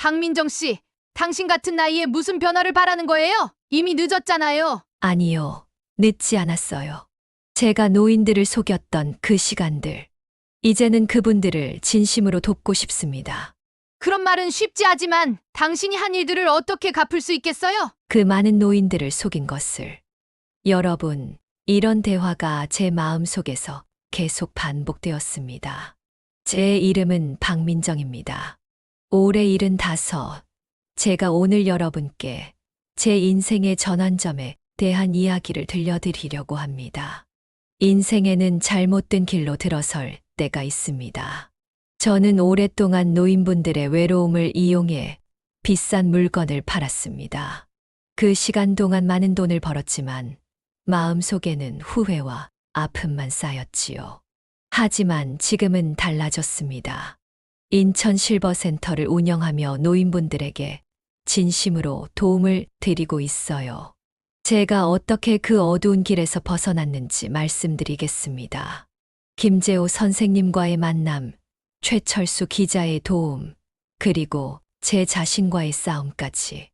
박민정 씨, 당신 같은 나이에 무슨 변화를 바라는 거예요? 이미 늦었잖아요. 아니요, 늦지 않았어요. 제가 노인들을 속였던 그 시간들. 이제는 그분들을 진심으로 돕고 싶습니다. 그런 말은 쉽지 하지만 당신이 한 일들을 어떻게 갚을 수 있겠어요? 그 많은 노인들을 속인 것을. 여러분, 이런 대화가 제 마음 속에서 계속 반복되었습니다. 제 이름은 박민정입니다. 올해 75. 제가 오늘 여러분께 제 인생의 전환점에 대한 이야기를 들려드리려고 합니다. 인생에는 잘못된 길로 들어설 때가 있습니다. 저는 오랫동안 노인분들의 외로움을 이용해 비싼 물건을 팔았습니다. 그 시간 동안 많은 돈을 벌었지만 마음속에는 후회와 아픔만 쌓였지요. 하지만 지금은 달라졌습니다. 인천 실버센터를 운영하며 노인분들에게 진심으로 도움을 드리고 있어요. 제가 어떻게 그 어두운 길에서 벗어났는지 말씀드리겠습니다. 김재호 선생님과의 만남, 최철수 기자의 도움, 그리고 제 자신과의 싸움까지.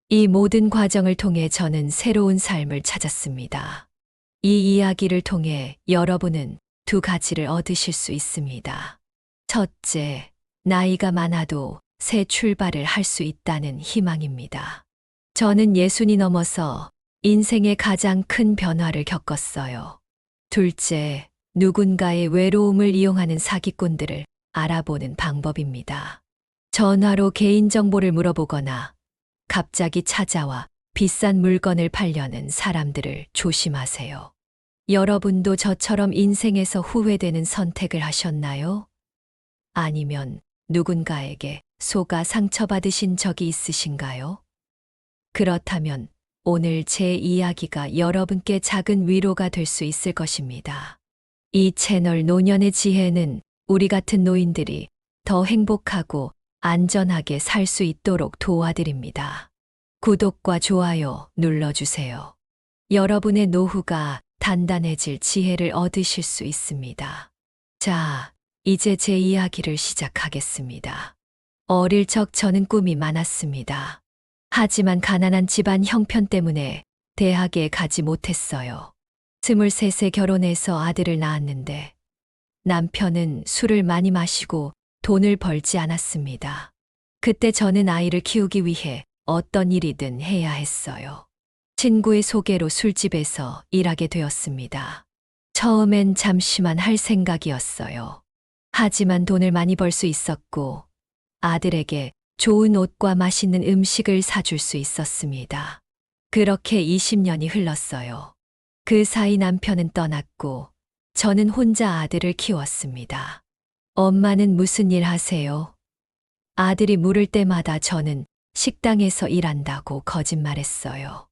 이 모든 과정을 통해 저는 새로운 삶을 찾았습니다. 이 이야기를 통해 여러분은 두 가지를 얻으실 수 있습니다. 첫째, 나이가 많아도 새 출발을 할 수 있다는 희망입니다. 저는 60이 넘어서 인생의 가장 큰 변화를 겪었어요. 둘째, 누군가의 외로움을 이용하는 사기꾼들을 알아보는 방법입니다. 전화로 개인정보를 물어보거나 갑자기 찾아와 비싼 물건을 팔려는 사람들을 조심하세요. 여러분도 저처럼 인생에서 후회되는 선택을 하셨나요? 아니면 누군가에게 속아 상처받으신 적이 있으신가요? 그렇다면 오늘 제 이야기가 여러분께 작은 위로가 될 수 있을 것입니다. 이 채널 노년의 지혜는 우리 같은 노인들이 더 행복하고 안전하게 살 수 있도록 도와드립니다. 구독과 좋아요 눌러주세요. 여러분의 노후가 단단해질 지혜를 얻으실 수 있습니다. 자, 이제 제 이야기를 시작하겠습니다. 어릴 적 저는 꿈이 많았습니다. 하지만 가난한 집안 형편 때문에 대학에 가지 못했어요. 23세 결혼해서 아들을 낳았는데 남편은 술을 많이 마시고 돈을 벌지 않았습니다. 그때 저는 아이를 키우기 위해 어떤 일이든 해야 했어요. 친구의 소개로 술집에서 일하게 되었습니다. 처음엔 잠시만 할 생각이었어요. 하지만 돈을 많이 벌 수 있었고 아들에게 좋은 옷과 맛있는 음식을 사줄 수 있었습니다. 그렇게 20년이 흘렀어요. 그 사이 남편은 떠났고 저는 혼자 아들을 키웠습니다. 엄마는 무슨 일 하세요? 아들이 물을 때마다 저는 식당에서 일한다고 거짓말했어요.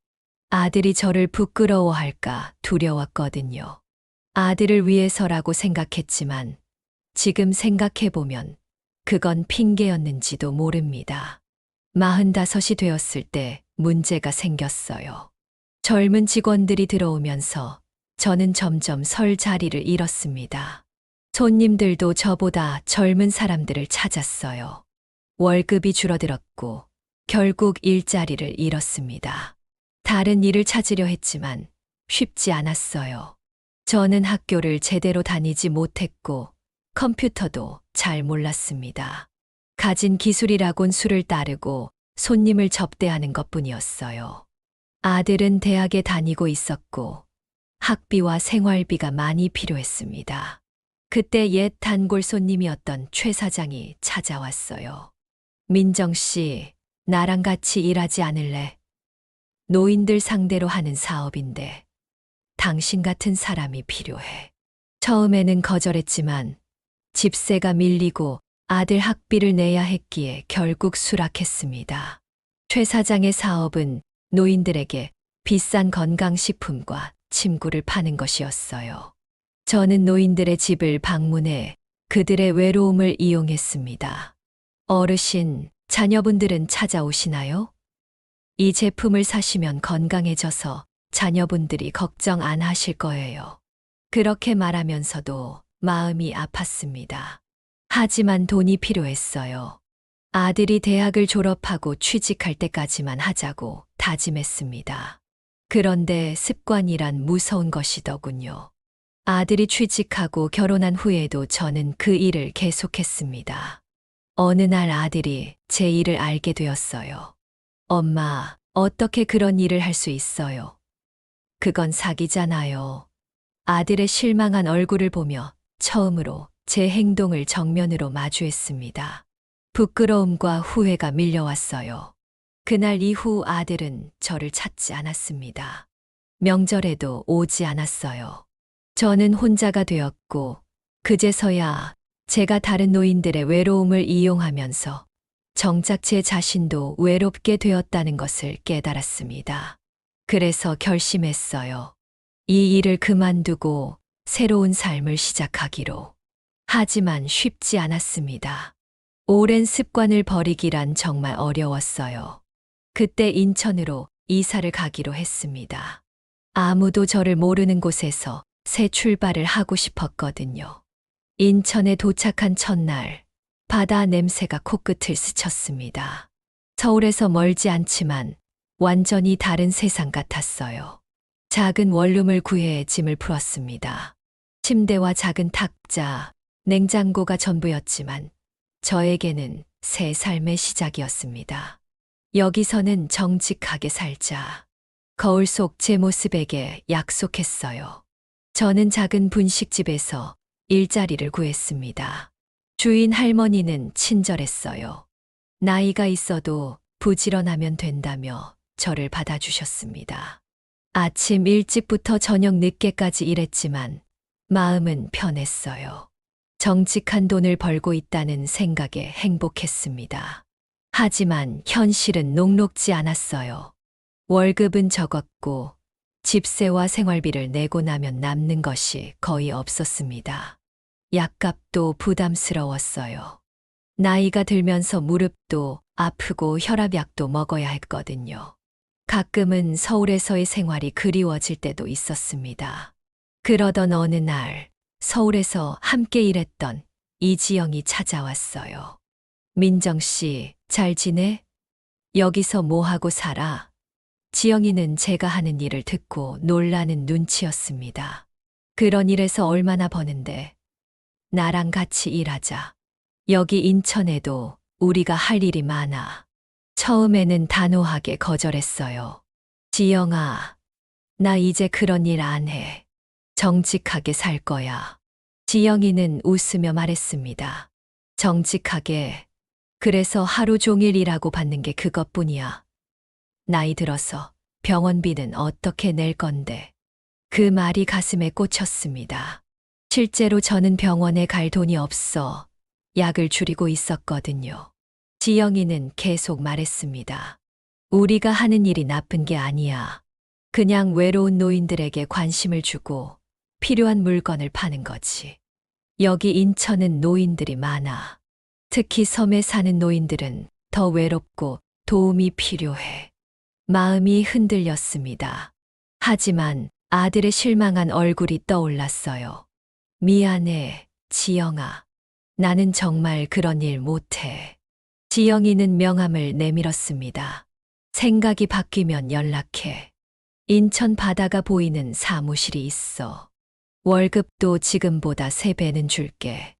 아들이 저를 부끄러워할까 두려웠거든요. 아들을 위해서라고 생각했지만 지금 생각해보면 그건 핑계였는지도 모릅니다. 45이 되었을 때 문제가 생겼어요. 젊은 직원들이 들어오면서 저는 점점 설 자리를 잃었습니다. 손님들도 저보다 젊은 사람들을 찾았어요. 월급이 줄어들었고 결국 일자리를 잃었습니다. 다른 일을 찾으려 했지만 쉽지 않았어요. 저는 학교를 제대로 다니지 못했고 컴퓨터도 잘 몰랐습니다. 가진 기술이라곤 술을 따르고 손님을 접대하는 것뿐이었어요. 아들은 대학에 다니고 있었고 학비와 생활비가 많이 필요했습니다. 그때 옛 단골 손님이었던 최 사장이 찾아왔어요. 민정 씨, 나랑 같이 일하지 않을래? 노인들 상대로 하는 사업인데 당신 같은 사람이 필요해. 처음에는 거절했지만 집세가 밀리고 아들 학비를 내야 했기에 결국 수락했습니다. 최 사장의 사업은 노인들에게 비싼 건강식품과 침구를 파는 것이었어요. 저는 노인들의 집을 방문해 그들의 외로움을 이용했습니다. 어르신, 자녀분들은 찾아오시나요? 이 제품을 사시면 건강해져서 자녀분들이 걱정 안 하실 거예요. 그렇게 말하면서도 마음이 아팠습니다. 하지만 돈이 필요했어요. 아들이 대학을 졸업하고 취직할 때까지만 하자고 다짐했습니다. 그런데 습관이란 무서운 것이더군요. 아들이 취직하고 결혼한 후에도 저는 그 일을 계속했습니다. 어느 날 아들이 제 일을 알게 되었어요. 엄마, 어떻게 그런 일을 할 수 있어요? 그건 사기잖아요. 아들의 실망한 얼굴을 보며 처음으로 제 행동을 정면으로 마주했습니다. 부끄러움과 후회가 밀려왔어요. 그날 이후 아들은 저를 찾지 않았습니다. 명절에도 오지 않았어요. 저는 혼자가 되었고, 그제서야 제가 다른 노인들의 외로움을 이용하면서 정작 제 자신도 외롭게 되었다는 것을 깨달았습니다. 그래서 결심했어요. 이 일을 그만두고 새로운 삶을 시작하기로. 하지만 쉽지 않았습니다. 오랜 습관을 버리기란 정말 어려웠어요. 그때 인천으로 이사를 가기로 했습니다. 아무도 저를 모르는 곳에서 새 출발을 하고 싶었거든요. 인천에 도착한 첫날, 바다 냄새가 코끝을 스쳤습니다. 서울에서 멀지 않지만 완전히 다른 세상 같았어요. 작은 원룸을 구해 짐을 풀었습니다. 침대와 작은 탁자, 냉장고가 전부였지만 저에게는 새 삶의 시작이었습니다. 여기서는 정직하게 살자. 거울 속 제 모습에게 약속했어요. 저는 작은 분식집에서 일자리를 구했습니다. 주인 할머니는 친절했어요. 나이가 있어도 부지런하면 된다며 저를 받아주셨습니다. 아침 일찍부터 저녁 늦게까지 일했지만 마음은 편했어요. 정직한 돈을 벌고 있다는 생각에 행복했습니다. 하지만 현실은 녹록지 않았어요. 월급은 적었고 집세와 생활비를 내고 나면 남는 것이 거의 없었습니다. 약값도 부담스러웠어요. 나이가 들면서 무릎도 아프고 혈압약도 먹어야 했거든요. 가끔은 서울에서의 생활이 그리워질 때도 있었습니다. 그러던 어느 날 서울에서 함께 일했던 이지영이 찾아왔어요. 민정 씨, 잘 지내? 여기서 뭐 하고 살아? 지영이는 제가 하는 일을 듣고 놀라는 눈치였습니다. 그런 일에서 얼마나 버는데? 나랑 같이 일하자. 여기 인천에도 우리가 할 일이 많아. 처음에는 단호하게 거절했어요. 지영아, 나 이제 그런 일 안 해. 정직하게 살 거야. 지영이는 웃으며 말했습니다. 정직하게. 그래서 하루 종일 일하고 받는 게 그것뿐이야. 나이 들어서 병원비는 어떻게 낼 건데. 그 말이 가슴에 꽂혔습니다. 실제로 저는 병원에 갈 돈이 없어 약을 줄이고 있었거든요. 지영이는 계속 말했습니다. 우리가 하는 일이 나쁜 게 아니야. 그냥 외로운 노인들에게 관심을 주고 필요한 물건을 파는 거지. 여기 인천은 노인들이 많아. 특히 섬에 사는 노인들은 더 외롭고 도움이 필요해. 마음이 흔들렸습니다. 하지만 아들의 실망한 얼굴이 떠올랐어요. 미안해, 지영아. 나는 정말 그런 일 못해. 지영이는 명함을 내밀었습니다. 생각이 바뀌면 연락해. 인천 바다가 보이는 사무실이 있어. 월급도 지금보다 3배는 줄게.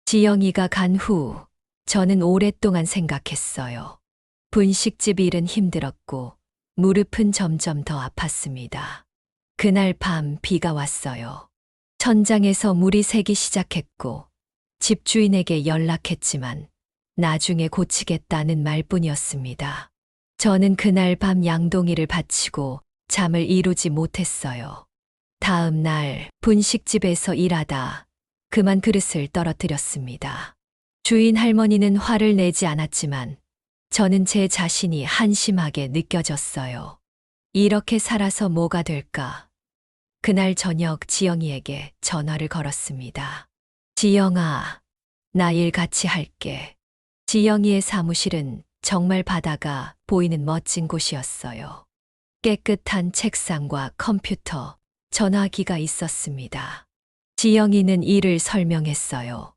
지영이가 간 후 저는 오랫동안 생각했어요. 분식집 일은 힘들었고 무릎은 점점 더 아팠습니다. 그날 밤 비가 왔어요. 천장에서 물이 새기 시작했고 집주인에게 연락했지만 나중에 고치겠다는 말뿐이었습니다. 저는 그날 밤 양동이를 바치고 잠을 이루지 못했어요. 다음 날 분식집에서 일하다 그만 그릇을 떨어뜨렸습니다. 주인 할머니는 화를 내지 않았지만 저는 제 자신이 한심하게 느껴졌어요. 이렇게 살아서 뭐가 될까? 그날 저녁 지영이에게 전화를 걸었습니다. 지영아, 나 일 같이 할게. 지영이의 사무실은 정말 바다가 보이는 멋진 곳이었어요. 깨끗한 책상과 컴퓨터, 전화기가 있었습니다. 지영이는 일을 설명했어요.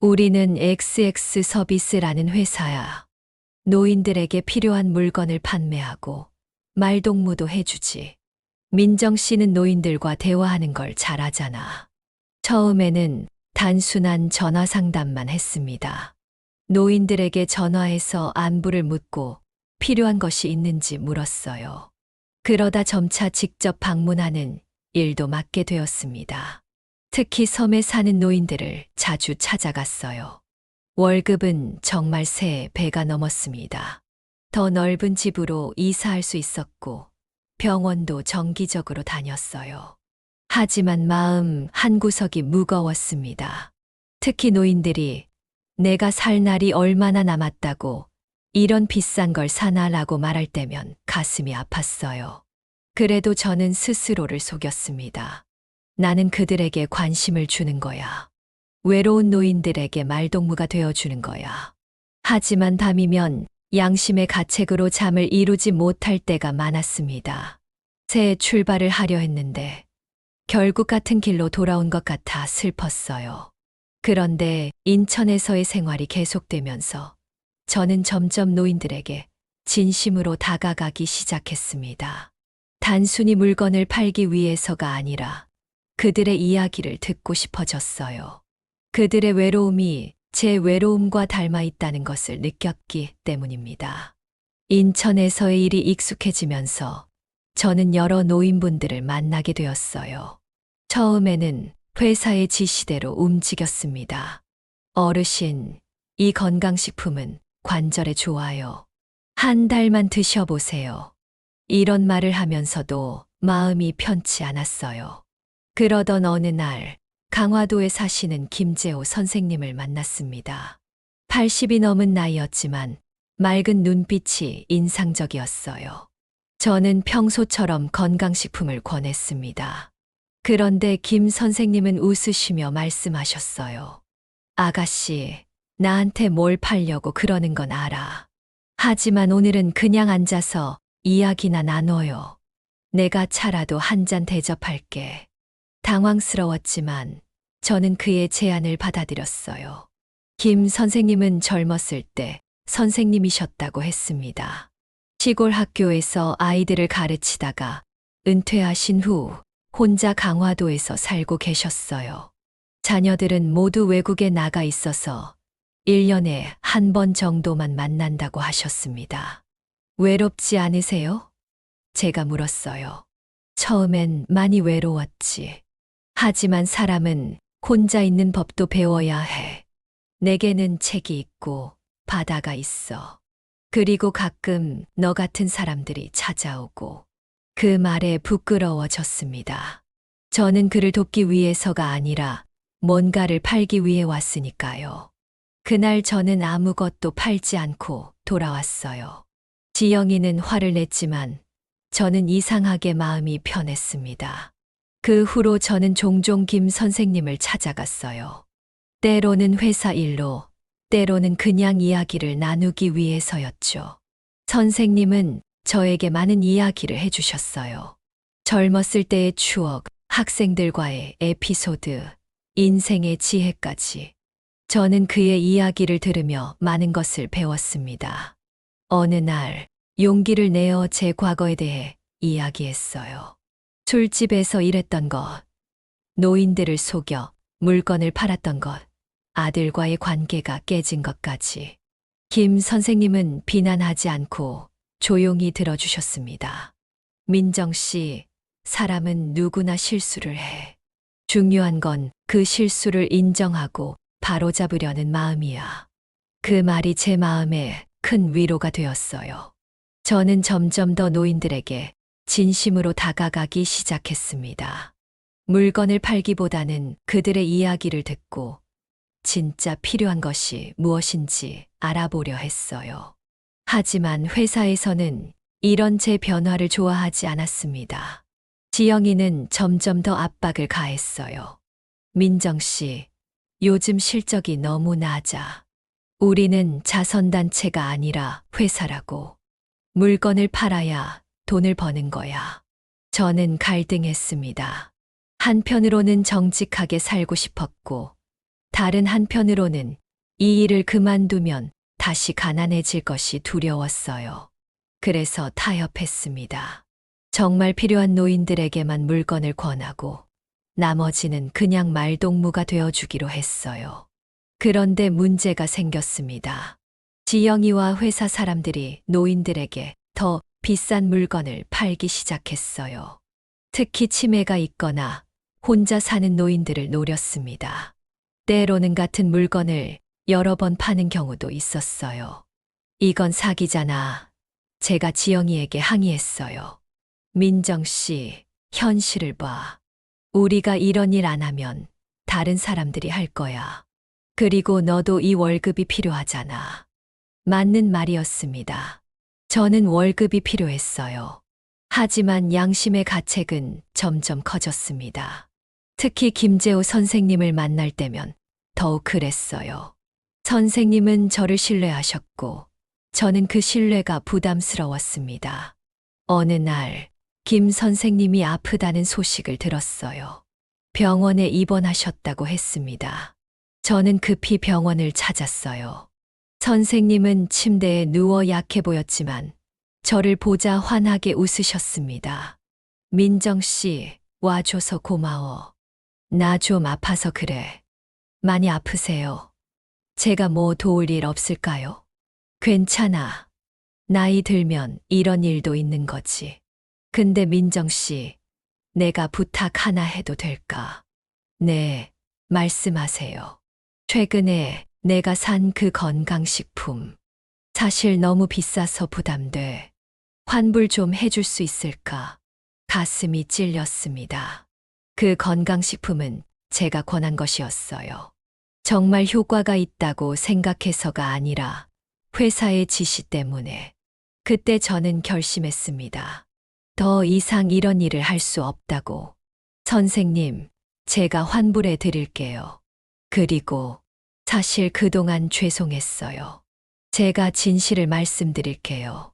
우리는 XX 서비스라는 회사야. 노인들에게 필요한 물건을 판매하고 말동무도 해주지. 민정 씨는 노인들과 대화하는 걸 잘하잖아. 처음에는 단순한 전화 상담만 했습니다. 노인들에게 전화해서 안부를 묻고 필요한 것이 있는지 물었어요. 그러다 점차 직접 방문하는 일도 맡게 되었습니다. 특히 섬에 사는 노인들을 자주 찾아갔어요. 월급은 정말 새 배가 넘었습니다. 더 넓은 집으로 이사할 수 있었고 병원도 정기적으로 다녔어요. 하지만 마음 한구석이 무거웠습니다. 특히 노인들이 내가 살 날이 얼마나 남았다고 이런 비싼 걸 사나라고 말할 때면 가슴이 아팠어요. 그래도 저는 스스로를 속였습니다. 나는 그들에게 관심을 주는 거야. 외로운 노인들에게 말동무가 되어주는 거야. 하지만 밤이면 양심의 가책으로 잠을 이루지 못할 때가 많았습니다. 새 출발을 하려 했는데 결국 같은 길로 돌아온 것 같아 슬펐어요. 그런데 인천에서의 생활이 계속되면서 저는 점점 노인들에게 진심으로 다가가기 시작했습니다. 단순히 물건을 팔기 위해서가 아니라 그들의 이야기를 듣고 싶어졌어요. 그들의 외로움이 제 외로움과 닮아 있다는 것을 느꼈기 때문입니다. 인천에서의 일이 익숙해지면서 저는 여러 노인분들을 만나게 되었어요. 처음에는 회사의 지시대로 움직였습니다. 어르신, 이 건강식품은 관절에 좋아요. 한 달만 드셔보세요. 이런 말을 하면서도 마음이 편치 않았어요. 그러던 어느 날 강화도에 사시는 김재호 선생님을 만났습니다. 80이 넘은 나이였지만 맑은 눈빛이 인상적이었어요. 저는 평소처럼 건강식품을 권했습니다. 그런데 김 선생님은 웃으시며 말씀하셨어요. 아가씨, 나한테 뭘 팔려고 그러는 건 알아. 하지만 오늘은 그냥 앉아서 이야기나 나눠요. 내가 차라도 한 잔 대접할게. 당황스러웠지만 저는 그의 제안을 받아들였어요. 김 선생님은 젊었을 때 선생님이셨다고 했습니다. 시골 학교에서 아이들을 가르치다가 은퇴하신 후 혼자 강화도에서 살고 계셨어요. 자녀들은 모두 외국에 나가 있어서 1년에 한 번 정도만 만난다고 하셨습니다. 외롭지 않으세요? 제가 물었어요. 처음엔 많이 외로웠지. 하지만 사람은 혼자 있는 법도 배워야 해. 내게는 책이 있고 바다가 있어. 그리고 가끔 너 같은 사람들이 찾아오고. 그 말에 부끄러워졌습니다. 저는 그를 돕기 위해서가 아니라 뭔가를 팔기 위해 왔으니까요. 그날 저는 아무것도 팔지 않고 돌아왔어요. 지영이는 화를 냈지만 저는 이상하게 마음이 편했습니다. 그 후로 저는 종종 김 선생님을 찾아갔어요. 때로는 회사 일로, 때로는 그냥 이야기를 나누기 위해서였죠. 선생님은 저에게 많은 이야기를 해주셨어요. 젊었을 때의 추억, 학생들과의 에피소드, 인생의 지혜까지. 저는 그의 이야기를 들으며 많은 것을 배웠습니다. 어느 날 용기를 내어 제 과거에 대해 이야기했어요. 술집에서 일했던 것, 노인들을 속여 물건을 팔았던 것, 아들과의 관계가 깨진 것까지. 김 선생님은 비난하지 않고 조용히 들어주셨습니다. 민정 씨, 사람은 누구나 실수를 해. 중요한 건 그 실수를 인정하고 바로잡으려는 마음이야. 그 말이 제 마음에 큰 위로가 되었어요. 저는 점점 더 노인들에게 진심으로 다가가기 시작했습니다. 물건을 팔기보다는 그들의 이야기를 듣고 진짜 필요한 것이 무엇인지 알아보려 했어요. 하지만 회사에서는 이런 제 변화를 좋아하지 않았습니다. 지영이는 점점 더 압박을 가했어요. 민정 씨, 요즘 실적이 너무 낮아. 우리는 자선단체가 아니라 회사라고. 물건을 팔아야 돈을 버는 거야. 저는 갈등했습니다. 한편으로는 정직하게 살고 싶었고, 다른 한편으로는 이 일을 그만두면 다시 가난해질 것이 두려웠어요. 그래서 타협했습니다. 정말 필요한 노인들에게만 물건을 권하고 나머지는 그냥 말동무가 되어주기로 했어요. 그런데 문제가 생겼습니다. 지영이와 회사 사람들이 노인들에게 더 비싼 물건을 팔기 시작했어요. 특히 치매가 있거나 혼자 사는 노인들을 노렸습니다. 때로는 같은 물건을 여러 번 파는 경우도 있었어요. 이건 사기잖아. 제가 지영이에게 항의했어요. 민정 씨, 현실을 봐. 우리가 이런 일 안 하면 다른 사람들이 할 거야. 그리고 너도 이 월급이 필요하잖아. 맞는 말이었습니다. 저는 월급이 필요했어요. 하지만 양심의 가책은 점점 커졌습니다. 특히 김재호 선생님을 만날 때면 더욱 그랬어요. 선생님은 저를 신뢰하셨고 저는 그 신뢰가 부담스러웠습니다. 어느 날 김 선생님이 아프다는 소식을 들었어요. 병원에 입원하셨다고 했습니다. 저는 급히 병원을 찾았어요. 선생님은 침대에 누워 약해 보였지만 저를 보자 환하게 웃으셨습니다. 민정 씨, 와줘서 고마워. 나 좀 아파서 그래. 많이 아프세요? 제가 뭐 도울 일 없을까요? 괜찮아. 나이 들면 이런 일도 있는 거지. 근데 민정 씨, 내가 부탁 하나 해도 될까? 네, 말씀하세요. 최근에 내가 산 그 건강식품. 사실 너무 비싸서 부담돼. 환불 좀 해줄 수 있을까? 가슴이 찔렸습니다. 그 건강식품은 제가 권한 것이었어요. 정말 효과가 있다고 생각해서가 아니라 회사의 지시 때문에. 그때 저는 결심했습니다. 더 이상 이런 일을 할 수 없다고. 선생님, 제가 환불해 드릴게요. 그리고 사실 그동안 죄송했어요. 제가 진실을 말씀드릴게요.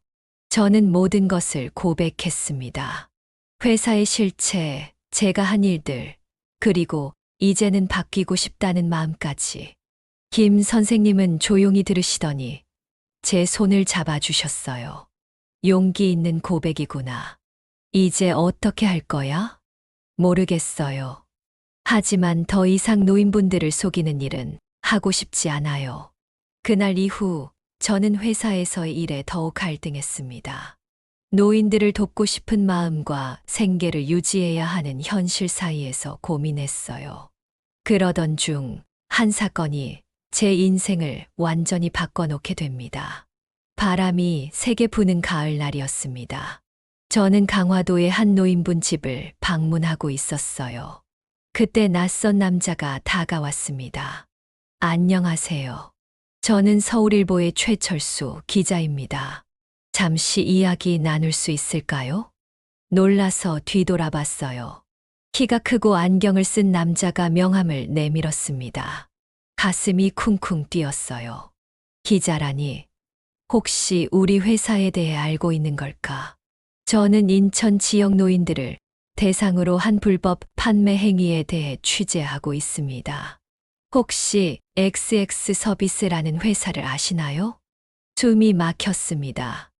저는 모든 것을 고백했습니다. 회사의 실체, 제가 한 일들, 그리고 이제는 바뀌고 싶다는 마음까지. 김 선생님은 조용히 들으시더니 제 손을 잡아주셨어요. 용기 있는 고백이구나. 이제 어떻게 할 거야? 모르겠어요. 하지만 더 이상 노인분들을 속이는 일은 하고 싶지 않아요. 그날 이후 저는 회사에서의 일에 더욱 갈등했습니다. 노인들을 돕고 싶은 마음과 생계를 유지해야 하는 현실 사이에서 고민했어요. 그러던 중 한 사건이 제 인생을 완전히 바꿔놓게 됩니다. 바람이 세게 부는 가을날이었습니다. 저는 강화도의 한 노인분 집을 방문하고 있었어요. 그때 낯선 남자가 다가왔습니다. 안녕하세요. 저는 서울일보의 최철수 기자입니다. 잠시 이야기 나눌 수 있을까요? 놀라서 뒤돌아봤어요. 키가 크고 안경을 쓴 남자가 명함을 내밀었습니다. 가슴이 쿵쿵 뛰었어요. 기자라니, 혹시 우리 회사에 대해 알고 있는 걸까? 저는 인천 지역 노인들을 대상으로 한 불법 판매 행위에 대해 취재하고 있습니다. 혹시 XX 서비스라는 회사를 아시나요? 숨이 막혔습니다.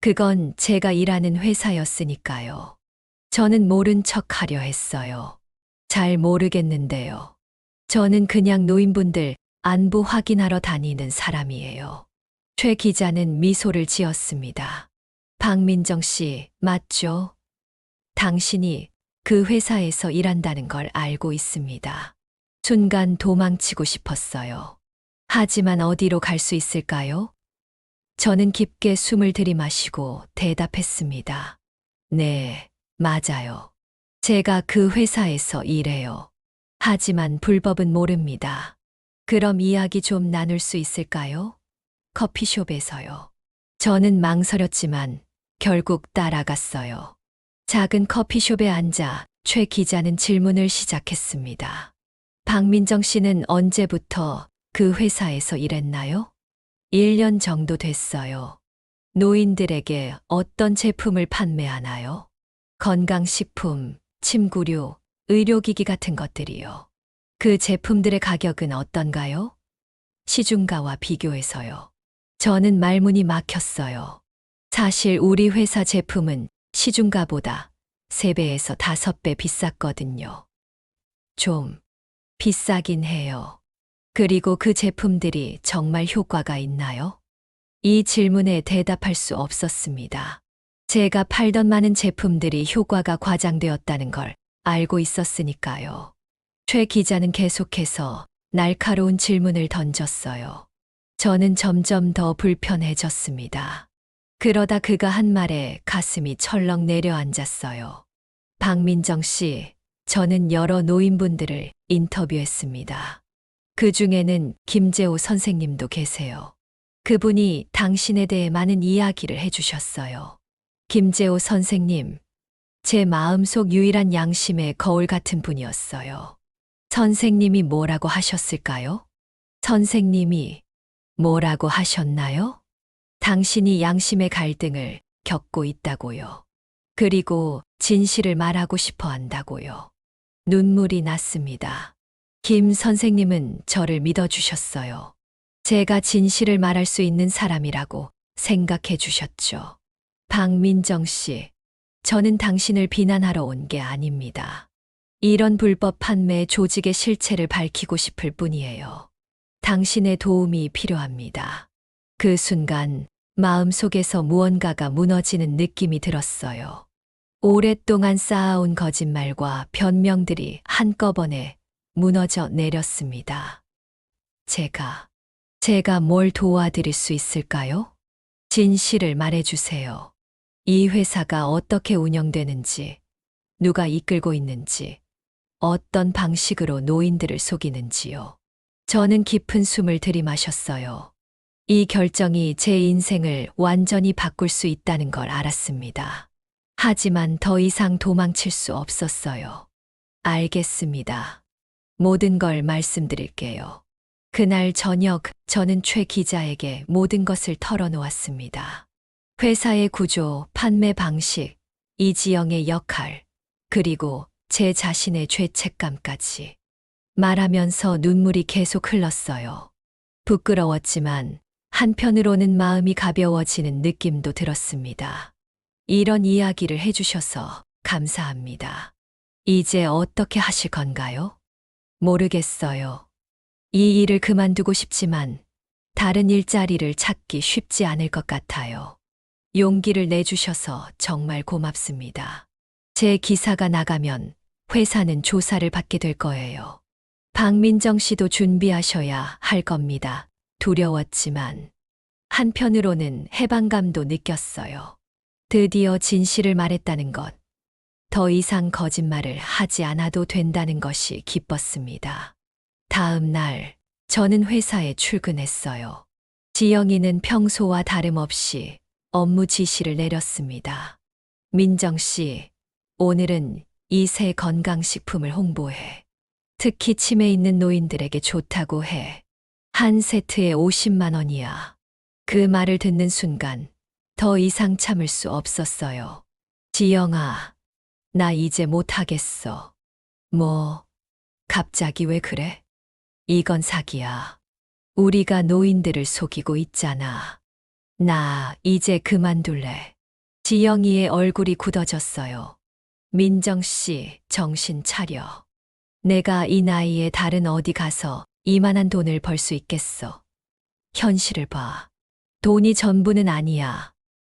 그건 제가 일하는 회사였으니까요. 저는 모른 척 하려 했어요. 잘 모르겠는데요. 저는 그냥 노인분들 안부 확인하러 다니는 사람이에요. 최 기자는 미소를 지었습니다. 박민정 씨, 맞죠? 당신이 그 회사에서 일한다는 걸 알고 있습니다. 순간 도망치고 싶었어요. 하지만 어디로 갈 수 있을까요? 저는 깊게 숨을 들이마시고 대답했습니다. 네, 맞아요. 제가 그 회사에서 일해요. 하지만 불법은 모릅니다. 그럼 이야기 좀 나눌 수 있을까요? 커피숍에서요. 저는 망설였지만 결국 따라갔어요. 작은 커피숍에 앉아 최 기자는 질문을 시작했습니다. 박민정 씨는 언제부터 그 회사에서 일했나요? 1년 정도 됐어요. 노인들에게 어떤 제품을 판매하나요? 건강식품, 침구류, 의료기기 같은 것들이요. 그 제품들의 가격은 어떤가요? 시중가와 비교해서요. 저는 말문이 막혔어요. 사실 우리 회사 제품은 시중가보다 3배에서 5배 비쌌거든요. 좀 비싸긴 해요. 그리고 그 제품들이 정말 효과가 있나요? 이 질문에 대답할 수 없었습니다. 제가 팔던 많은 제품들이 효과가 과장되었다는 걸 알고 있었으니까요. 최 기자는 계속해서 날카로운 질문을 던졌어요. 저는 점점 더 불편해졌습니다. 그러다 그가 한 말에 가슴이 철렁 내려앉았어요. 박민정 씨, 저는 여러 노인분들을 인터뷰했습니다. 그 중에는 김재호 선생님도 계세요. 그분이 당신에 대해 많은 이야기를 해주셨어요. 김재호 선생님, 제 마음속 유일한 양심의 거울 같은 분이었어요. 선생님이 뭐라고 하셨을까요? 선생님이 뭐라고 하셨나요? 당신이 양심의 갈등을 겪고 있다고요. 그리고 진실을 말하고 싶어 한다고요. 눈물이 났습니다. 김 선생님은 저를 믿어주셨어요. 제가 진실을 말할 수 있는 사람이라고 생각해 주셨죠. 박민정 씨, 저는 당신을 비난하러 온 게 아닙니다. 이런 불법 판매 조직의 실체를 밝히고 싶을 뿐이에요. 당신의 도움이 필요합니다. 그 순간 마음속에서 무언가가 무너지는 느낌이 들었어요. 오랫동안 쌓아온 거짓말과 변명들이 한꺼번에 무너져 내렸습니다. 제가 뭘 도와드릴 수 있을까요? 진실을 말해주세요. 이 회사가 어떻게 운영되는지, 누가 이끌고 있는지, 어떤 방식으로 노인들을 속이는지요. 저는 깊은 숨을 들이마셨어요. 이 결정이 제 인생을 완전히 바꿀 수 있다는 걸 알았습니다. 하지만 더 이상 도망칠 수 없었어요. 알겠습니다. 모든 걸 말씀드릴게요. 그날 저녁 저는 최 기자에게 모든 것을 털어놓았습니다. 회사의 구조, 판매 방식, 이지영의 역할, 그리고 제 자신의 죄책감까지. 말하면서 눈물이 계속 흘렀어요. 부끄러웠지만 한편으로는 마음이 가벼워지는 느낌도 들었습니다. 이런 이야기를 해주셔서 감사합니다. 이제 어떻게 하실 건가요? 모르겠어요. 이 일을 그만두고 싶지만 다른 일자리를 찾기 쉽지 않을 것 같아요. 용기를 내주셔서 정말 고맙습니다. 제 기사가 나가면 회사는 조사를 받게 될 거예요. 박민정 씨도 준비하셔야 할 겁니다. 두려웠지만 한편으로는 해방감도 느꼈어요. 드디어 진실을 말했다는 것, 더 이상 거짓말을 하지 않아도 된다는 것이 기뻤습니다. 다음 날 저는 회사에 출근했어요. 지영이는 평소와 다름없이 업무 지시를 내렸습니다. 민정 씨, 오늘은 이 새 건강식품을 홍보해. 특히 치매 있는 노인들에게 좋다고 해. 한 세트에 50만 원이야. 그 말을 듣는 순간 더 이상 참을 수 없었어요. 지영아, 나 이제 못하겠어. 뭐, 갑자기 왜 그래? 이건 사기야. 우리가 노인들을 속이고 있잖아. 나 이제 그만둘래. 지영이의 얼굴이 굳어졌어요. 민정 씨, 정신 차려. 내가 이 나이에 다른 어디 가서 이만한 돈을 벌 수 있겠어. 현실을 봐. 돈이 전부는 아니야.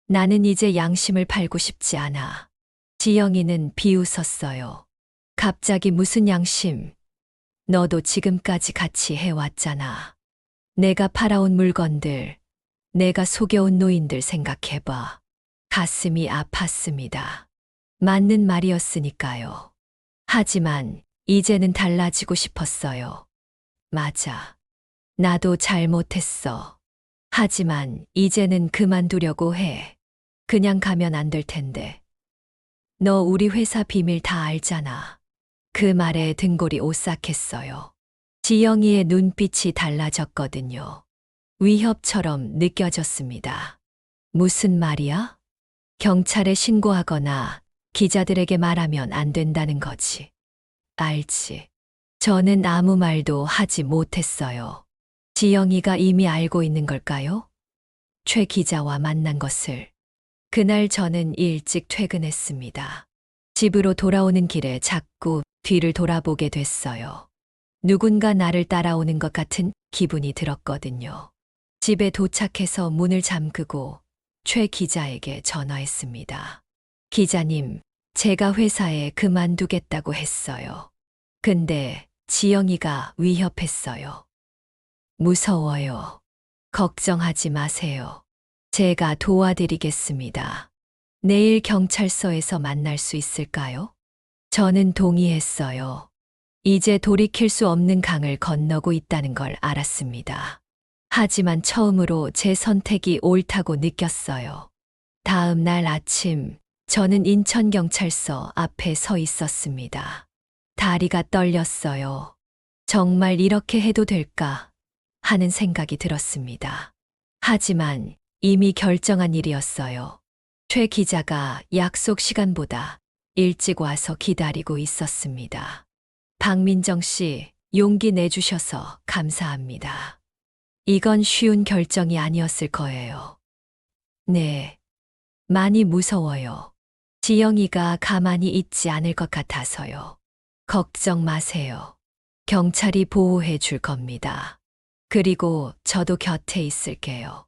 나는 이제 양심을 팔고 싶지 않아. 지영이는 비웃었어요. 갑자기 무슨 양심? 너도 지금까지 같이 해왔잖아. 내가 팔아온 물건들, 내가 속여온 노인들 생각해봐. 가슴이 아팠습니다. 맞는 말이었으니까요. 하지만 이제는 달라지고 싶었어요. 맞아. 나도 잘못했어. 하지만 이제는 그만두려고 해. 그냥 가면 안 될 텐데. 너 우리 회사 비밀 다 알잖아. 그 말에 등골이 오싹했어요. 지영이의 눈빛이 달라졌거든요. 위협처럼 느껴졌습니다. 무슨 말이야? 경찰에 신고하거나 기자들에게 말하면 안 된다는 거지. 알지. 저는 아무 말도 하지 못했어요. 지영이가 이미 알고 있는 걸까요? 최 기자와 만난 것을. 그날 저는 일찍 퇴근했습니다. 집으로 돌아오는 길에 자꾸 뒤를 돌아보게 됐어요. 누군가 나를 따라오는 것 같은 기분이 들었거든요. 집에 도착해서 문을 잠그고 최 기자에게 전화했습니다. 기자님, 제가 회사에 그만두겠다고 했어요. 근데 지영이가 위협했어요. 무서워요. 걱정하지 마세요. 제가 도와드리겠습니다. 내일 경찰서에서 만날 수 있을까요? 저는 동의했어요. 이제 돌이킬 수 없는 강을 건너고 있다는 걸 알았습니다. 하지만 처음으로 제 선택이 옳다고 느꼈어요. 다음 날 아침, 저는 인천경찰서 앞에 서 있었습니다. 다리가 떨렸어요. 정말 이렇게 해도 될까 하는 생각이 들었습니다. 하지만 이미 결정한 일이었어요. 최 기자가 약속 시간보다 일찍 와서 기다리고 있었습니다. 박민정 씨, 용기 내주셔서 감사합니다. 이건 쉬운 결정이 아니었을 거예요. 네, 많이 무서워요. 지영이가 가만히 있지 않을 것 같아서요. 걱정 마세요. 경찰이 보호해 줄 겁니다. 그리고 저도 곁에 있을게요.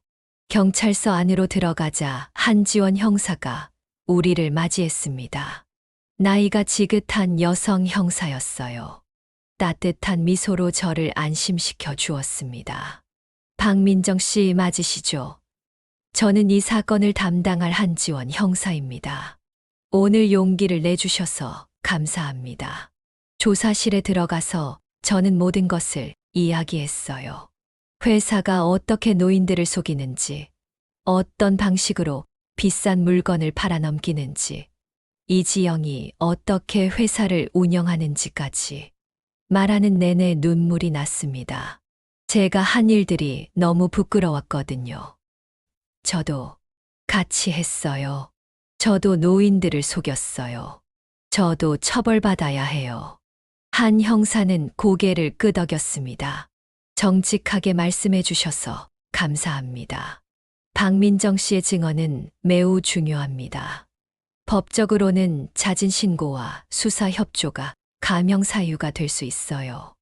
경찰서 안으로 들어가자 한지원 형사가 우리를 맞이했습니다. 나이가 지긋한 여성 형사였어요. 따뜻한 미소로 저를 안심시켜 주었습니다. 박민정 씨 맞으시죠? 저는 이 사건을 담당할 한지원 형사입니다. 오늘 용기를 내주셔서 감사합니다. 조사실에 들어가서 저는 모든 것을 이야기했어요. 회사가 어떻게 노인들을 속이는지, 어떤 방식으로 비싼 물건을 팔아넘기는지, 이지영이 어떻게 회사를 운영하는지까지 말하는 내내 눈물이 났습니다. 제가 한 일들이 너무 부끄러웠거든요. 저도 같이 했어요. 저도 노인들을 속였어요. 저도 처벌받아야 해요. 한 형사는 고개를 끄덕였습니다. 정직하게 말씀해 주셔서 감사합니다. 박민정 씨의 증언은 매우 중요합니다. 법적으로는 자진 신고와 수사 협조가 감형 사유가 될 수 있어요.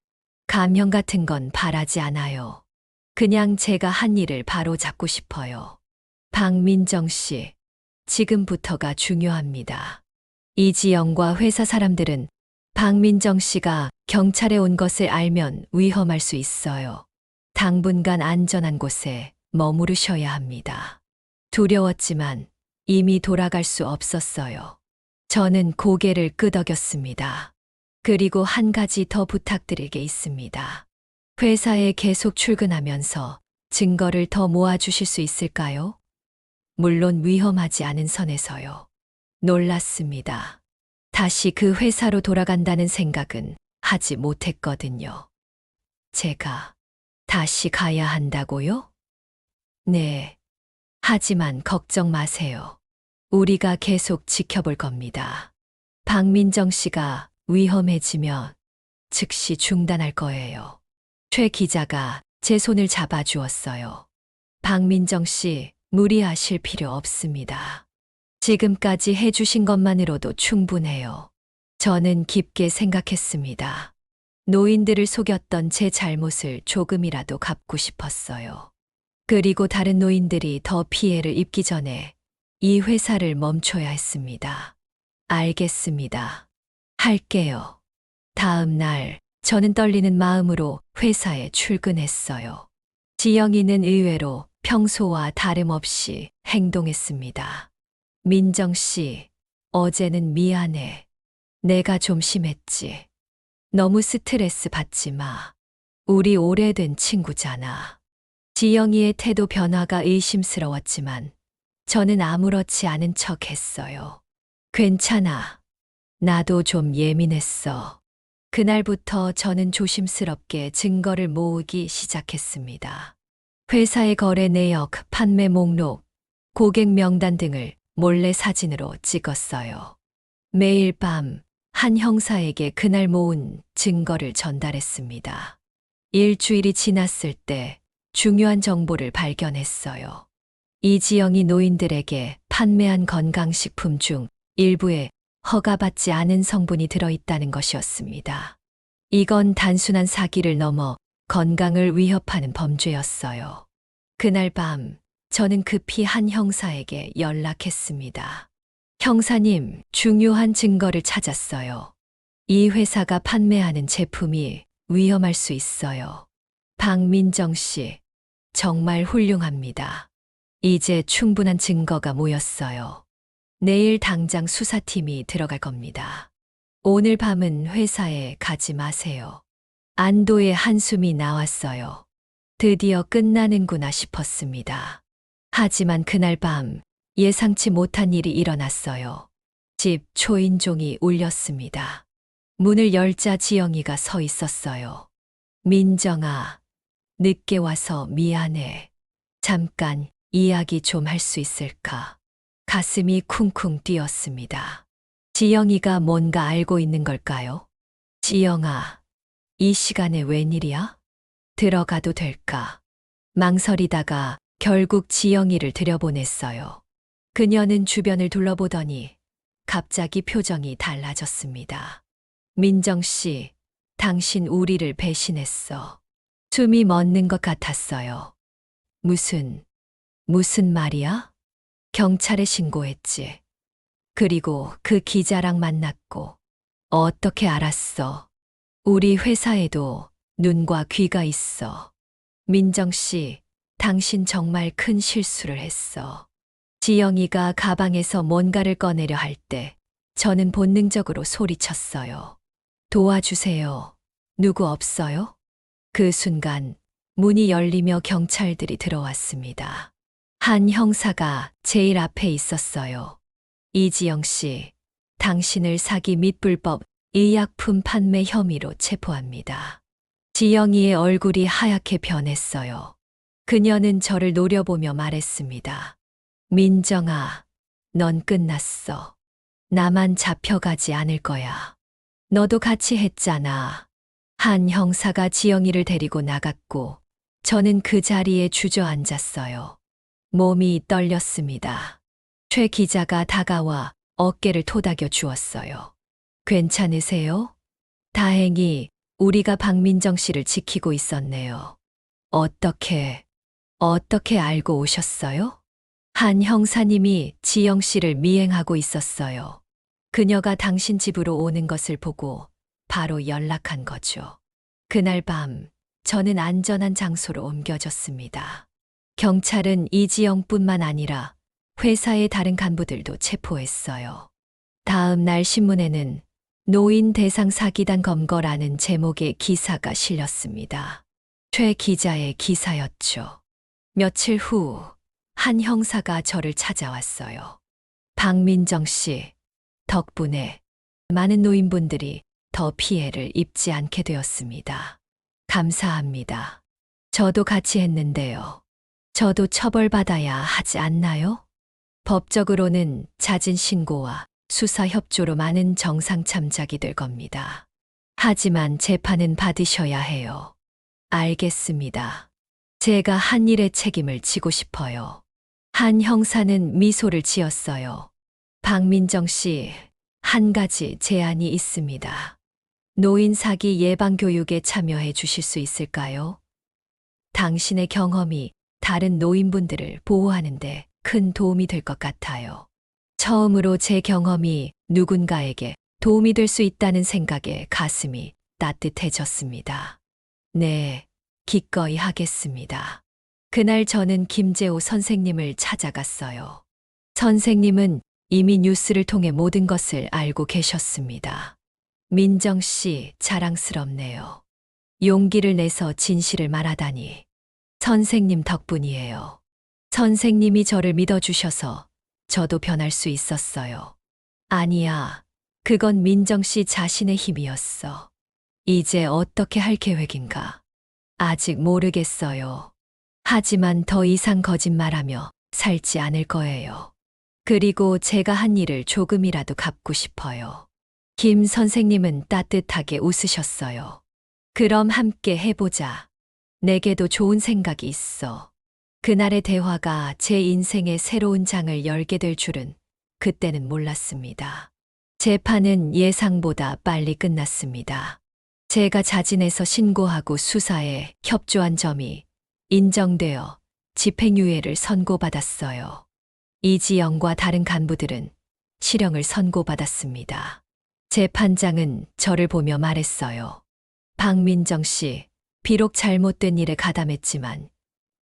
감형 같은 건 바라지 않아요. 그냥 제가 한 일을 바로 잡고 싶어요. 박민정 씨, 지금부터가 중요합니다. 이지영과 회사 사람들은 박민정 씨가 경찰에 온 것을 알면 위험할 수 있어요. 당분간 안전한 곳에 머무르셔야 합니다. 두려웠지만 이미 돌아갈 수 없었어요. 저는 고개를 끄덕였습니다. 그리고 한 가지 더 부탁드릴 게 있습니다. 회사에 계속 출근하면서 증거를 더 모아주실 수 있을까요? 물론 위험하지 않은 선에서요. 놀랐습니다. 다시 그 회사로 돌아간다는 생각은 하지 못했거든요. 제가 다시 가야 한다고요? 네. 하지만 걱정 마세요. 우리가 계속 지켜볼 겁니다. 박민정 씨가 위험해지면 즉시 중단할 거예요. 최 기자가 제 손을 잡아주었어요. 박민정 씨, 무리하실 필요 없습니다. 지금까지 해주신 것만으로도 충분해요. 저는 깊게 생각했습니다. 노인들을 속였던 제 잘못을 조금이라도 갚고 싶었어요. 그리고 다른 노인들이 더 피해를 입기 전에 이 회사를 멈춰야 했습니다. 알겠습니다. 할게요. 다음 날, 저는 떨리는 마음으로 회사에 출근했어요. 지영이는 의외로 평소와 다름없이 행동했습니다. 민정 씨, 어제는 미안해. 내가 좀 심했지. 너무 스트레스 받지 마. 우리 오래된 친구잖아. 지영이의 태도 변화가 의심스러웠지만 저는 아무렇지 않은 척 했어요. 괜찮아. 나도 좀 예민했어. 그날부터 저는 조심스럽게 증거를 모으기 시작했습니다. 회사의 거래 내역, 판매 목록, 고객 명단 등을 몰래 사진으로 찍었어요. 매일 밤 한 형사에게 그날 모은 증거를 전달했습니다. 일주일이 지났을 때 중요한 정보를 발견했어요. 이지영이 노인들에게 판매한 건강식품 중 일부에 허가받지 않은 성분이 들어있다는 것이었습니다. 이건 단순한 사기를 넘어 건강을 위협하는 범죄였어요. 그날 밤, 저는 급히 한 형사에게 연락했습니다. 형사님, 중요한 증거를 찾았어요. 이 회사가 판매하는 제품이 위험할 수 있어요. 박민정 씨, 정말 훌륭합니다. 이제 충분한 증거가 모였어요. 내일 당장 수사팀이 들어갈 겁니다. 오늘 밤은 회사에 가지 마세요. 안도의 한숨이 나왔어요. 드디어 끝나는구나 싶었습니다. 하지만 그날 밤 예상치 못한 일이 일어났어요. 집 초인종이 울렸습니다. 문을 열자 지영이가 서 있었어요. 민정아, 늦게 와서 미안해. 잠깐 이야기 좀 할 수 있을까? 가슴이 쿵쿵 뛰었습니다. 지영이가 뭔가 알고 있는 걸까요? 지영아, 이 시간에 웬일이야? 들어가도 될까? 망설이다가 결국 지영이를 들여보냈어요. 그녀는 주변을 둘러보더니 갑자기 표정이 달라졌습니다. 민정 씨, 당신 우리를 배신했어. 숨이 멎는 것 같았어요. 무슨 말이야? 경찰에 신고했지. 그리고 그 기자랑 만났고. 어떻게 알았어? 우리 회사에도 눈과 귀가 있어. 민정 씨, 당신 정말 큰 실수를 했어. 지영이가 가방에서 뭔가를 꺼내려 할 때 저는 본능적으로 소리쳤어요. 도와주세요. 누구 없어요? 그 순간 문이 열리며 경찰들이 들어왔습니다. 한 형사가 제일 앞에 있었어요. 이지영 씨, 당신을 사기 및 불법 의약품 판매 혐의로 체포합니다. 지영이의 얼굴이 하얗게 변했어요. 그녀는 저를 노려보며 말했습니다. 민정아, 넌 끝났어. 나만 잡혀가지 않을 거야. 너도 같이 했잖아. 한 형사가 지영이를 데리고 나갔고 저는 그 자리에 주저앉았어요. 몸이 떨렸습니다. 최 기자가 다가와 어깨를 토닥여 주었어요. 괜찮으세요? 다행히 우리가 박민정 씨를 지키고 있었네요. 어떻게 알고 오셨어요? 한 형사님이 지영 씨를 미행하고 있었어요. 그녀가 당신 집으로 오는 것을 보고 바로 연락한 거죠. 그날 밤 저는 안전한 장소로 옮겨졌습니다. 경찰은 이지영뿐만 아니라 회사의 다른 간부들도 체포했어요. 다음 날 신문에는 노인 대상 사기단 검거라는 제목의 기사가 실렸습니다. 최 기자의 기사였죠. 며칠 후 한 형사가 저를 찾아왔어요. 박민정 씨, 덕분에 많은 노인분들이 더 피해를 입지 않게 되었습니다. 감사합니다. 저도 같이 했는데요. 저도 처벌받아야 하지 않나요? 법적으로는 잦은 신고와 수사 협조로 많은 정상 참작이 될 겁니다. 하지만 재판은 받으셔야 해요. 알겠습니다. 제가 한 일의 책임을 지고 싶어요. 한 형사는 미소를 지었어요. 박민정 씨, 한 가지 제안이 있습니다. 노인 사기 예방 교육에 참여해 주실 수 있을까요? 당신의 경험이 다른 노인분들을 보호하는데 큰 도움이 될 것 같아요. 처음으로 제 경험이 누군가에게 도움이 될 수 있다는 생각에 가슴이 따뜻해졌습니다. 네, 기꺼이 하겠습니다. 그날 저는 김재호 선생님을 찾아갔어요. 선생님은 이미 뉴스를 통해 모든 것을 알고 계셨습니다. 민정 씨, 자랑스럽네요. 용기를 내서 진실을 말하다니. 선생님 덕분이에요. 선생님이 저를 믿어주셔서 저도 변할 수 있었어요. 아니야, 그건 민정 씨 자신의 힘이었어. 이제 어떻게 할 계획인가? 아직 모르겠어요. 하지만 더 이상 거짓말하며 살지 않을 거예요. 그리고 제가 한 일을 조금이라도 갚고 싶어요. 김 선생님은 따뜻하게 웃으셨어요. 그럼 함께 해보자. 내게도 좋은 생각이 있어. 그날의 대화가 제 인생의 새로운 장을 열게 될 줄은 그때는 몰랐습니다. 재판은 예상보다 빨리 끝났습니다. 제가 자진해서 신고하고 수사에 협조한 점이 인정되어 집행유예를 선고받았어요. 이지영과 다른 간부들은 실형을 선고받았습니다. 재판장은 저를 보며 말했어요. 박민정 씨, 비록 잘못된 일에 가담했지만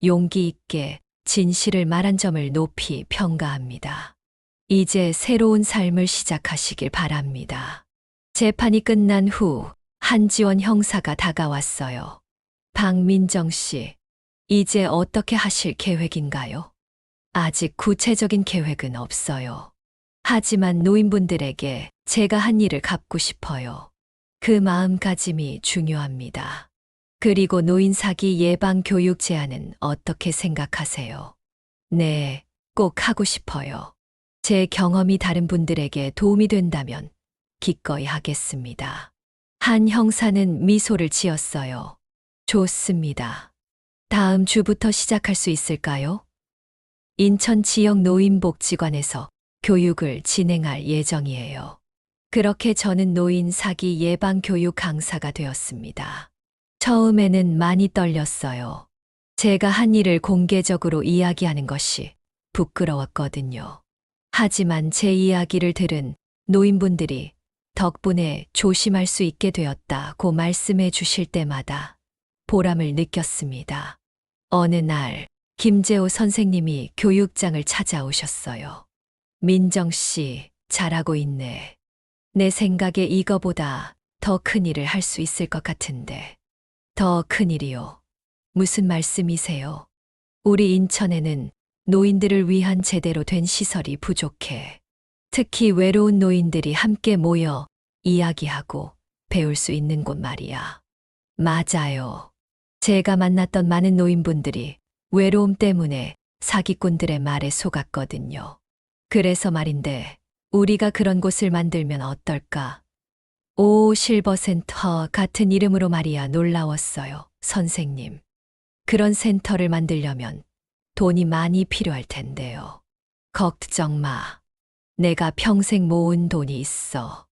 용기 있게 진실을 말한 점을 높이 평가합니다. 이제 새로운 삶을 시작하시길 바랍니다. 재판이 끝난 후 한지원 형사가 다가왔어요. 박민정 씨, 이제 어떻게 하실 계획인가요? 아직 구체적인 계획은 없어요. 하지만 노인분들에게 제가 한 일을 갚고 싶어요. 그 마음가짐이 중요합니다. 그리고 노인 사기 예방 교육 제안은 어떻게 생각하세요? 네, 꼭 하고 싶어요. 제 경험이 다른 분들에게 도움이 된다면 기꺼이 하겠습니다. 한 형사는 미소를 지었어요. 좋습니다. 다음 주부터 시작할 수 있을까요? 인천 지역 노인복지관에서 교육을 진행할 예정이에요. 그렇게 저는 노인 사기 예방 교육 강사가 되었습니다. 처음에는 많이 떨렸어요. 제가 한 일을 공개적으로 이야기하는 것이 부끄러웠거든요. 하지만 제 이야기를 들은 노인분들이 덕분에 조심할 수 있게 되었다고 말씀해 주실 때마다 보람을 느꼈습니다. 어느 날 김재호 선생님이 교육장을 찾아오셨어요. 민정 씨, 잘하고 있네. 내 생각에 이거보다 더 큰 일을 할 수 있을 것 같은데. 더 큰 일이요? 무슨 말씀이세요? 우리 인천에는 노인들을 위한 제대로 된 시설이 부족해. 특히 외로운 노인들이 함께 모여 이야기하고 배울 수 있는 곳 말이야. 맞아요. 제가 만났던 많은 노인분들이 외로움 때문에 사기꾼들의 말에 속았거든요. 그래서 말인데 우리가 그런 곳을 만들면 어떨까? 오 실버센터 같은 이름으로 말이야. 놀라웠어요, 선생님. 그런 센터를 만들려면 돈이 많이 필요할 텐데요. 걱정 마. 내가 평생 모은 돈이 있어.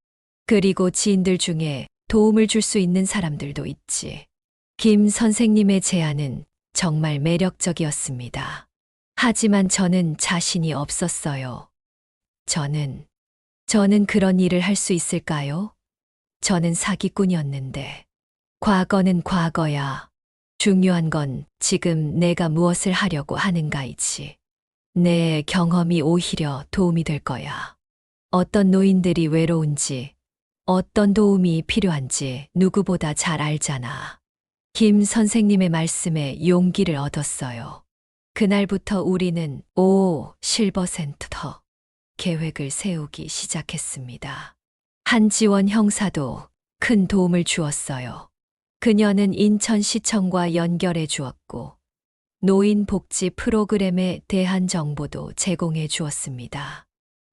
그리고 지인들 중에 도움을 줄 수 있는 사람들도 있지. 김 선생님의 제안은 정말 매력적이었습니다. 하지만 저는 자신이 없었어요. 저는 그런 일을 할 수 있을까요? 저는 사기꾼이었는데. 과거는 과거야. 중요한 건 지금 내가 무엇을 하려고 하는가이지. 내 경험이 오히려 도움이 될 거야. 어떤 노인들이 외로운지, 어떤 도움이 필요한지 누구보다 잘 알잖아. 김 선생님의 말씀에 용기를 얻었어요. 그날부터 우리는 실버센터 계획을 세우기 시작했습니다. 한지원 형사도 큰 도움을 주었어요. 그녀는 인천시청과 연결해 주었고 노인 복지 프로그램에 대한 정보도 제공해 주었습니다.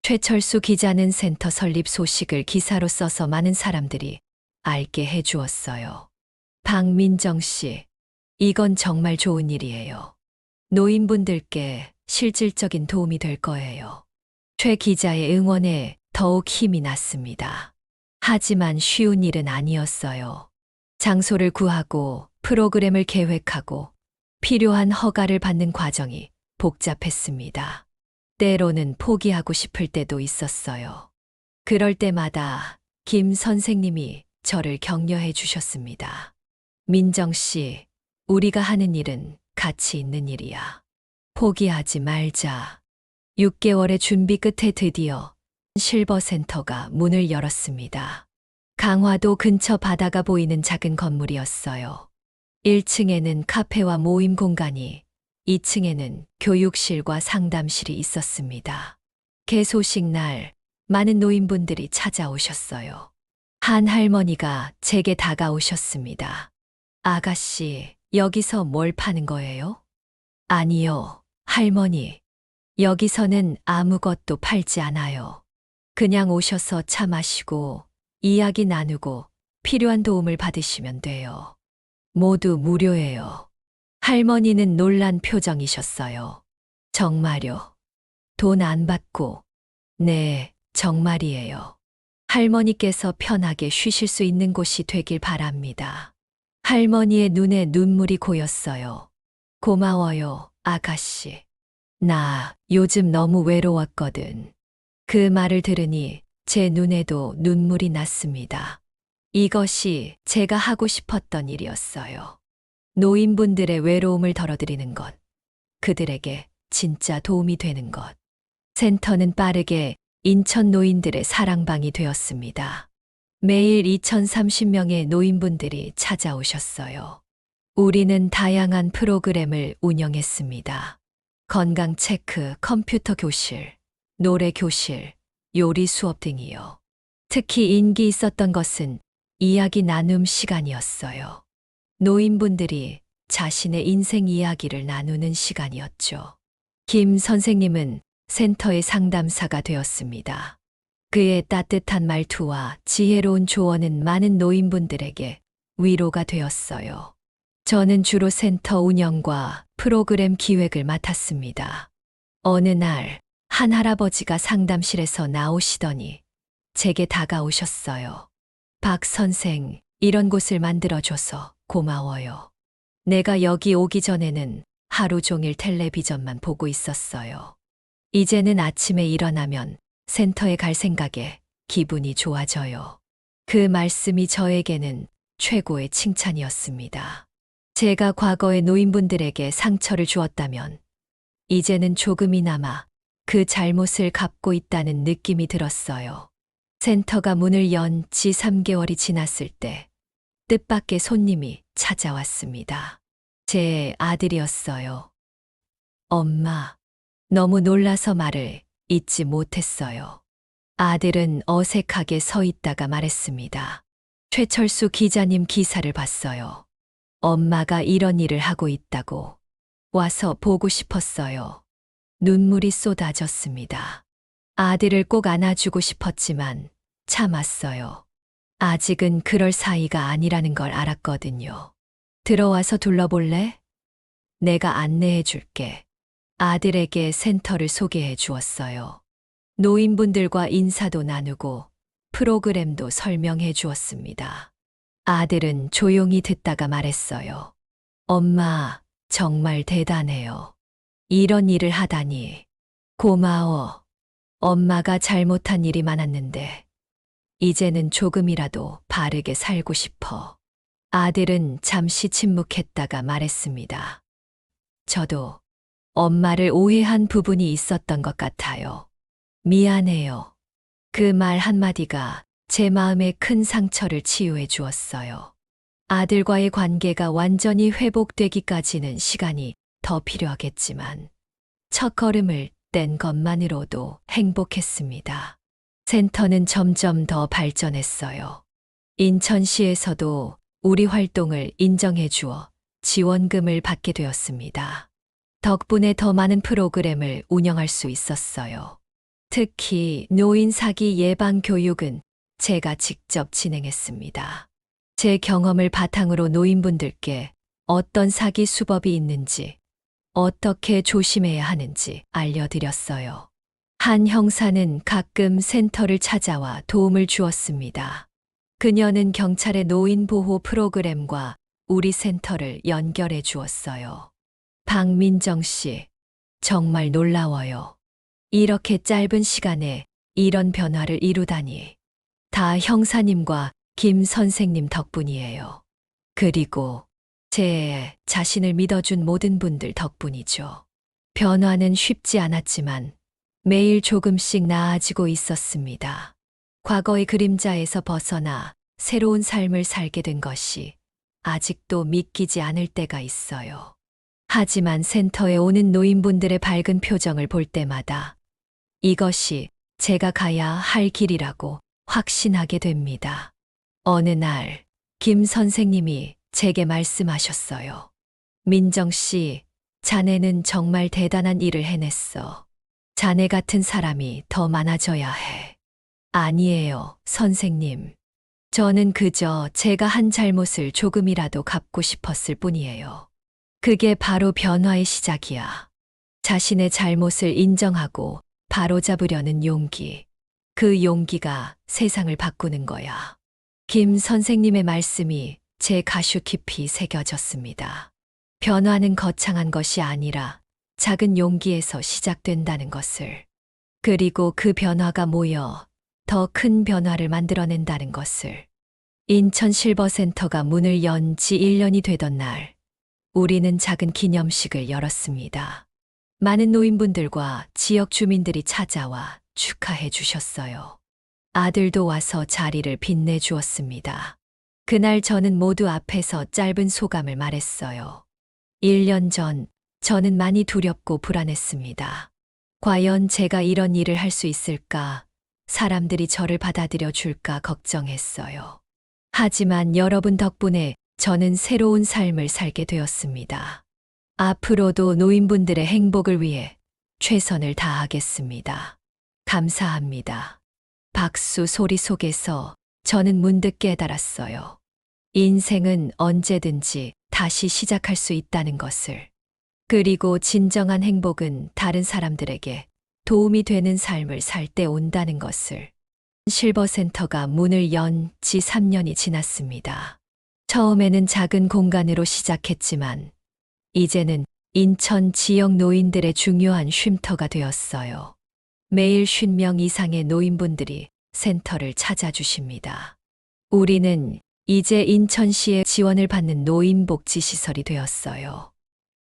최철수 기자는 센터 설립 소식을 기사로 써서 많은 사람들이 알게 해 주었어요. 박민정 씨, 이건 정말 좋은 일이에요. 노인분들께 실질적인 도움이 될 거예요. 최 기자의 응원에 더욱 힘이 났습니다. 하지만 쉬운 일은 아니었어요. 장소를 구하고 프로그램을 계획하고 필요한 허가를 받는 과정이 복잡했습니다. 때로는 포기하고 싶을 때도 있었어요. 그럴 때마다 김 선생님이 저를 격려해 주셨습니다. 민정 씨, 우리가 하는 일은 가치 있는 일이야. 포기하지 말자. 6개월의 준비 끝에 드디어 실버센터가 문을 열었습니다. 강화도 근처 바다가 보이는 작은 건물이었어요. 1층에는 카페와 모임 공간이, 2층에는 교육실과 상담실이 있었습니다. 개소식 날 많은 노인분들이 찾아오셨어요. 한 할머니가 제게 다가오셨습니다. 아가씨, 여기서 뭘 파는 거예요? 아니요, 할머니. 여기서는 아무것도 팔지 않아요. 그냥 오셔서 차 마시고 이야기 나누고 필요한 도움을 받으시면 돼요. 모두 무료예요. 할머니는 놀란 표정이셨어요. 정말요? 돈 안 받고? 네, 정말이에요. 할머니께서 편하게 쉬실 수 있는 곳이 되길 바랍니다. 할머니의 눈에 눈물이 고였어요. 고마워요, 아가씨. 나 요즘 너무 외로웠거든. 그 말을 들으니 제 눈에도 눈물이 났습니다. 이것이 제가 하고 싶었던 일이었어요. 노인분들의 외로움을 덜어드리는 것. 그들에게 진짜 도움이 되는 것. 센터는 빠르게 인천 노인들의 사랑방이 되었습니다. 매일 2030명의 노인분들이 찾아오셨어요. 우리는 다양한 프로그램을 운영했습니다. 건강 체크, 컴퓨터 교실, 노래 교실, 요리 수업 등이요. 특히 인기 있었던 것은 이야기 나눔 시간이었어요. 노인분들이 자신의 인생 이야기를 나누는 시간이었죠. 김 선생님은 센터의 상담사가 되었습니다. 그의 따뜻한 말투와 지혜로운 조언은 많은 노인분들에게 위로가 되었어요. 저는 주로 센터 운영과 프로그램 기획을 맡았습니다. 어느 날, 한 할아버지가 상담실에서 나오시더니 제게 다가오셨어요. 박 선생, 이런 곳을 만들어줘서 고마워요. 내가 여기 오기 전에는 하루 종일 텔레비전만 보고 있었어요. 이제는 아침에 일어나면 센터에 갈 생각에 기분이 좋아져요. 그 말씀이 저에게는 최고의 칭찬이었습니다. 제가 과거의 노인분들에게 상처를 주었다면 이제는 조금이나마 그 잘못을 갚고 있다는 느낌이 들었어요. 센터가 문을 연 지 3개월이 지났을 때 뜻밖의 손님이 찾아왔습니다. 제 아들이었어요. 엄마, 너무 놀라서 말을 잇지 못했어요. 아들은 어색하게 서 있다가 말했습니다. 최철수 기자님 기사를 봤어요. 엄마가 이런 일을 하고 있다고. 와서 보고 싶었어요. 눈물이 쏟아졌습니다. 아들을 꼭 안아주고 싶었지만 참았어요. 아직은 그럴 사이가 아니라는 걸 알았거든요. 들어와서 둘러볼래? 내가 안내해 줄게. 아들에게 센터를 소개해 주었어요. 노인분들과 인사도 나누고 프로그램도 설명해 주었습니다. 아들은 조용히 듣다가 말했어요. 엄마, 정말 대단해요. 이런 일을 하다니. 고마워. 엄마가 잘못한 일이 많았는데, 이제는 조금이라도 바르게 살고 싶어. 아들은 잠시 침묵했다가 말했습니다. 저도 엄마를 오해한 부분이 있었던 것 같아요. 미안해요. 그 말 한마디가 제 마음에 큰 상처를 치유해 주었어요. 아들과의 관계가 완전히 회복되기까지는 시간이 더 필요하겠지만 첫 걸음을 뗀 것만으로도 행복했습니다. 센터는 점점 더 발전했어요. 인천시에서도 우리 활동을 인정해 주어 지원금을 받게 되었습니다. 덕분에 더 많은 프로그램을 운영할 수 있었어요. 특히 노인 사기 예방 교육은 제가 직접 진행했습니다. 제 경험을 바탕으로 노인분들께 어떤 사기 수법이 있는지, 어떻게 조심해야 하는지 알려드렸어요. 한 형사는 가끔 센터를 찾아와 도움을 주었습니다. 그녀는 경찰의 노인 보호 프로그램과 우리 센터를 연결해 주었어요. 박민정 씨, 정말 놀라워요. 이렇게 짧은 시간에 이런 변화를 이루다니. 다 형사님과 김 선생님 덕분이에요. 그리고 제 자신을 믿어준 모든 분들 덕분이죠. 변화는 쉽지 않았지만 매일 조금씩 나아지고 있었습니다. 과거의 그림자에서 벗어나 새로운 삶을 살게 된 것이 아직도 믿기지 않을 때가 있어요. 하지만 센터에 오는 노인분들의 밝은 표정을 볼 때마다 이것이 제가 가야 할 길이라고 확신하게 됩니다. 어느 날, 김 선생님이 제게 말씀하셨어요. 민정 씨, 자네는 정말 대단한 일을 해냈어. 자네 같은 사람이 더 많아져야 해. 아니에요, 선생님. 저는 그저 제가 한 잘못을 조금이라도 갚고 싶었을 뿐이에요. 그게 바로 변화의 시작이야. 자신의 잘못을 인정하고 바로잡으려는 용기. 그 용기가 세상을 바꾸는 거야. 김 선생님의 말씀이 제 가슈 깊이 새겨졌습니다. 변화는 거창한 것이 아니라 작은 용기에서 시작된다는 것을. 그리고 그 변화가 모여 더 큰 변화를 만들어낸다는 것을. 인천 실버센터가 문을 연 지 1년이 되던 날, 우리는 작은 기념식을 열었습니다. 많은 노인분들과 지역 주민들이 찾아와 축하해 주셨어요. 아들도 와서 자리를 빛내주었습니다. 그날 저는 모두 앞에서 짧은 소감을 말했어요. 1년 전, 저는 많이 두렵고 불안했습니다. 과연 제가 이런 일을 할 수 있을까? 사람들이 저를 받아들여 줄까 걱정했어요. 하지만 여러분 덕분에 저는 새로운 삶을 살게 되었습니다. 앞으로도 노인분들의 행복을 위해 최선을 다하겠습니다. 감사합니다. 박수 소리 속에서 저는 문득 깨달았어요. 인생은 언제든지 다시 시작할 수 있다는 것을. 그리고 진정한 행복은 다른 사람들에게 도움이 되는 삶을 살 때 온다는 것을. 실버센터가 문을 연 지 3년이 지났습니다. 처음에는 작은 공간으로 시작했지만 이제는 인천 지역 노인들의 중요한 쉼터가 되었어요. 매일 50명 이상의 노인분들이 센터를 찾아주십니다. 우리는 이제 인천시의 지원을 받는 노인복지시설이 되었어요.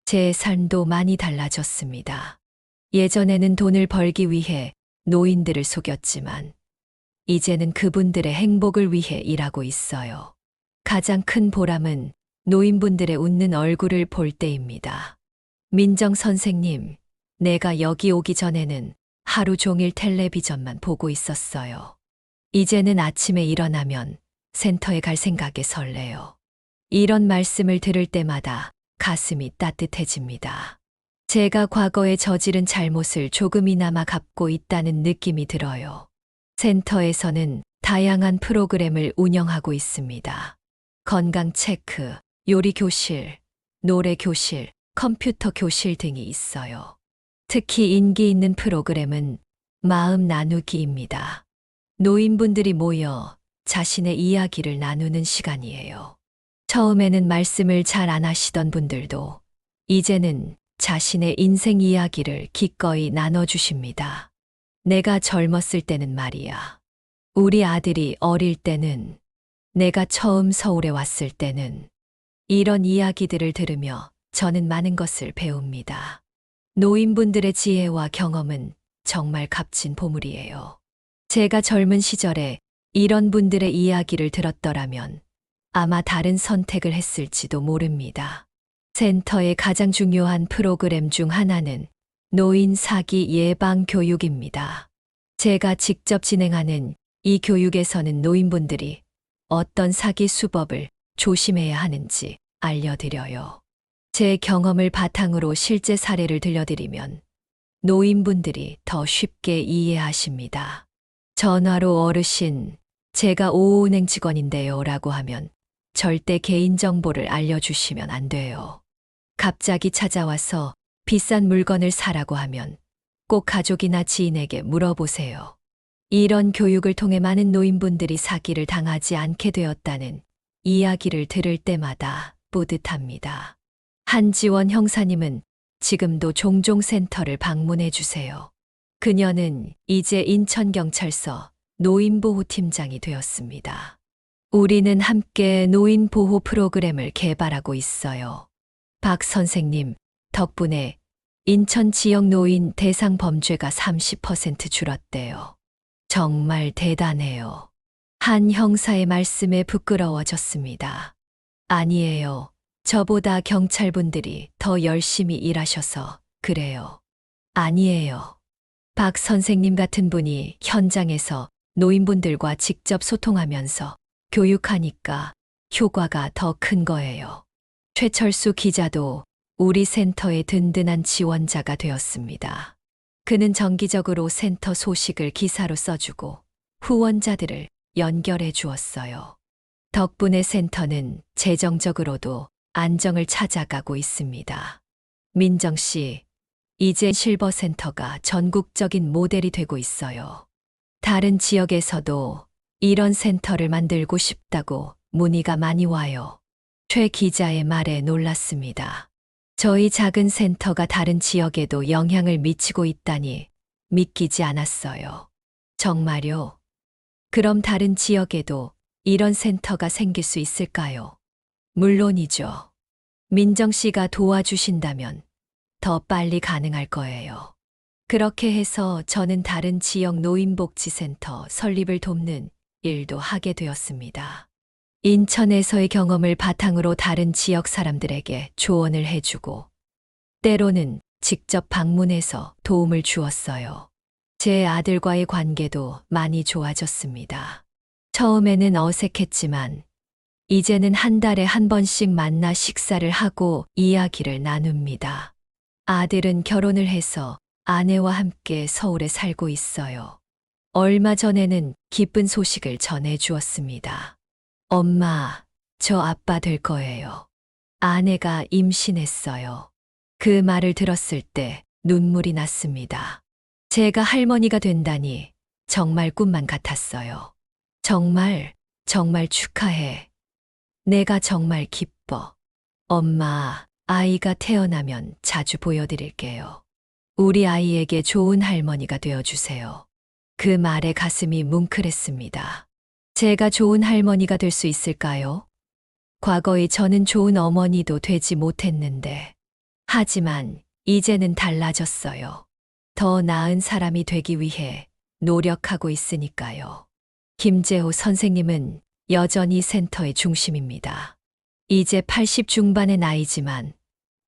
제 삶도 많이 달라졌습니다. 예전에는 돈을 벌기 위해 노인들을 속였지만 이제는 그분들의 행복을 위해 일하고 있어요. 가장 큰 보람은 노인분들의 웃는 얼굴을 볼 때입니다. 민정 선생님, 내가 여기 오기 전에는 하루 종일 텔레비전만 보고 있었어요. 이제는 아침에 일어나면 센터에 갈 생각에 설레요. 이런 말씀을 들을 때마다 가슴이 따뜻해집니다. 제가 과거에 저지른 잘못을 조금이나마 갚고 있다는 느낌이 들어요. 센터에서는 다양한 프로그램을 운영하고 있습니다. 건강 체크, 요리 교실, 노래 교실, 컴퓨터 교실 등이 있어요. 특히 인기 있는 프로그램은 마음 나누기입니다. 노인분들이 모여 자신의 이야기를 나누는 시간이에요. 처음에는 말씀을 잘 안 하시던 분들도 이제는 자신의 인생 이야기를 기꺼이 나눠주십니다. 내가 젊었을 때는 말이야. 우리 아들이 어릴 때는, 내가 처음 서울에 왔을 때는, 이런 이야기들을 들으며 저는 많은 것을 배웁니다. 노인분들의 지혜와 경험은 정말 값진 보물이에요. 제가 젊은 시절에 이런 분들의 이야기를 들었더라면 아마 다른 선택을 했을지도 모릅니다. 센터의 가장 중요한 프로그램 중 하나는 노인 사기 예방 교육입니다. 제가 직접 진행하는 이 교육에서는 노인분들이 어떤 사기 수법을 조심해야 하는지 알려드려요. 제 경험을 바탕으로 실제 사례를 들려드리면 노인분들이 더 쉽게 이해하십니다. 전화로 어르신, 제가 오은행 직원인데요 라고 하면 절대 개인정보를 알려주시면 안 돼요. 갑자기 찾아와서 비싼 물건을 사라고 하면 꼭 가족이나 지인에게 물어보세요. 이런 교육을 통해 많은 노인분들이 사기를 당하지 않게 되었다는 이야기를 들을 때마다 뿌듯합니다. 한지원 형사님은 지금도 종종 센터를 방문해 주세요. 그녀는 이제 인천경찰서 노인보호팀장이 되었습니다. 우리는 함께 노인보호 프로그램을 개발하고 있어요. 박 선생님 덕분에 인천 지역 노인 대상 범죄가 30% 줄었대요. 정말 대단해요. 한 형사의 말씀에 부끄러워졌습니다. 아니에요. 저보다 경찰분들이 더 열심히 일하셔서 그래요. 아니에요. 박 선생님 같은 분이 현장에서 노인분들과 직접 소통하면서 교육하니까 효과가 더 큰 거예요. 최철수 기자도 우리 센터의 든든한 지원자가 되었습니다. 그는 정기적으로 센터 소식을 기사로 써주고 후원자들을 연결해 주었어요. 덕분에 센터는 재정적으로도 안정을 찾아가고 있습니다. 민정 씨, 이제 실버센터가 전국적인 모델이 되고 있어요. 다른 지역에서도 이런 센터를 만들고 싶다고 문의가 많이 와요. 최 기자의 말에 놀랐습니다. 저희 작은 센터가 다른 지역에도 영향을 미치고 있다니 믿기지 않았어요. 정말요? 그럼 다른 지역에도 이런 센터가 생길 수 있을까요? 물론이죠. 민정 씨가 도와주신다면 더 빨리 가능할 거예요. 그렇게 해서 저는 다른 지역 노인복지센터 설립을 돕는 일도 하게 되었습니다. 인천에서의 경험을 바탕으로 다른 지역 사람들에게 조언을 해주고, 때로는 직접 방문해서 도움을 주었어요. 제 아들과의 관계도 많이 좋아졌습니다. 처음에는 어색했지만, 이제는 한 달에 한 번씩 만나 식사를 하고 이야기를 나눕니다. 아들은 결혼을 해서 아내와 함께 서울에 살고 있어요. 얼마 전에는 기쁜 소식을 전해주었습니다. 엄마, 저 아빠 될 거예요. 아내가 임신했어요. 그 말을 들었을 때 눈물이 났습니다. 제가 할머니가 된다니 정말 꿈만 같았어요. 정말 축하해. 내가 정말 기뻐. 엄마, 아이가 태어나면 자주 보여드릴게요. 우리 아이에게 좋은 할머니가 되어주세요. 그 말에 가슴이 뭉클했습니다. 제가 좋은 할머니가 될 수 있을까요? 과거에 저는 좋은 어머니도 되지 못했는데, 하지만 이제는 달라졌어요. 더 나은 사람이 되기 위해 노력하고 있으니까요. 김재호 선생님은 여전히 센터의 중심입니다. 이제 80 중반의 나이지만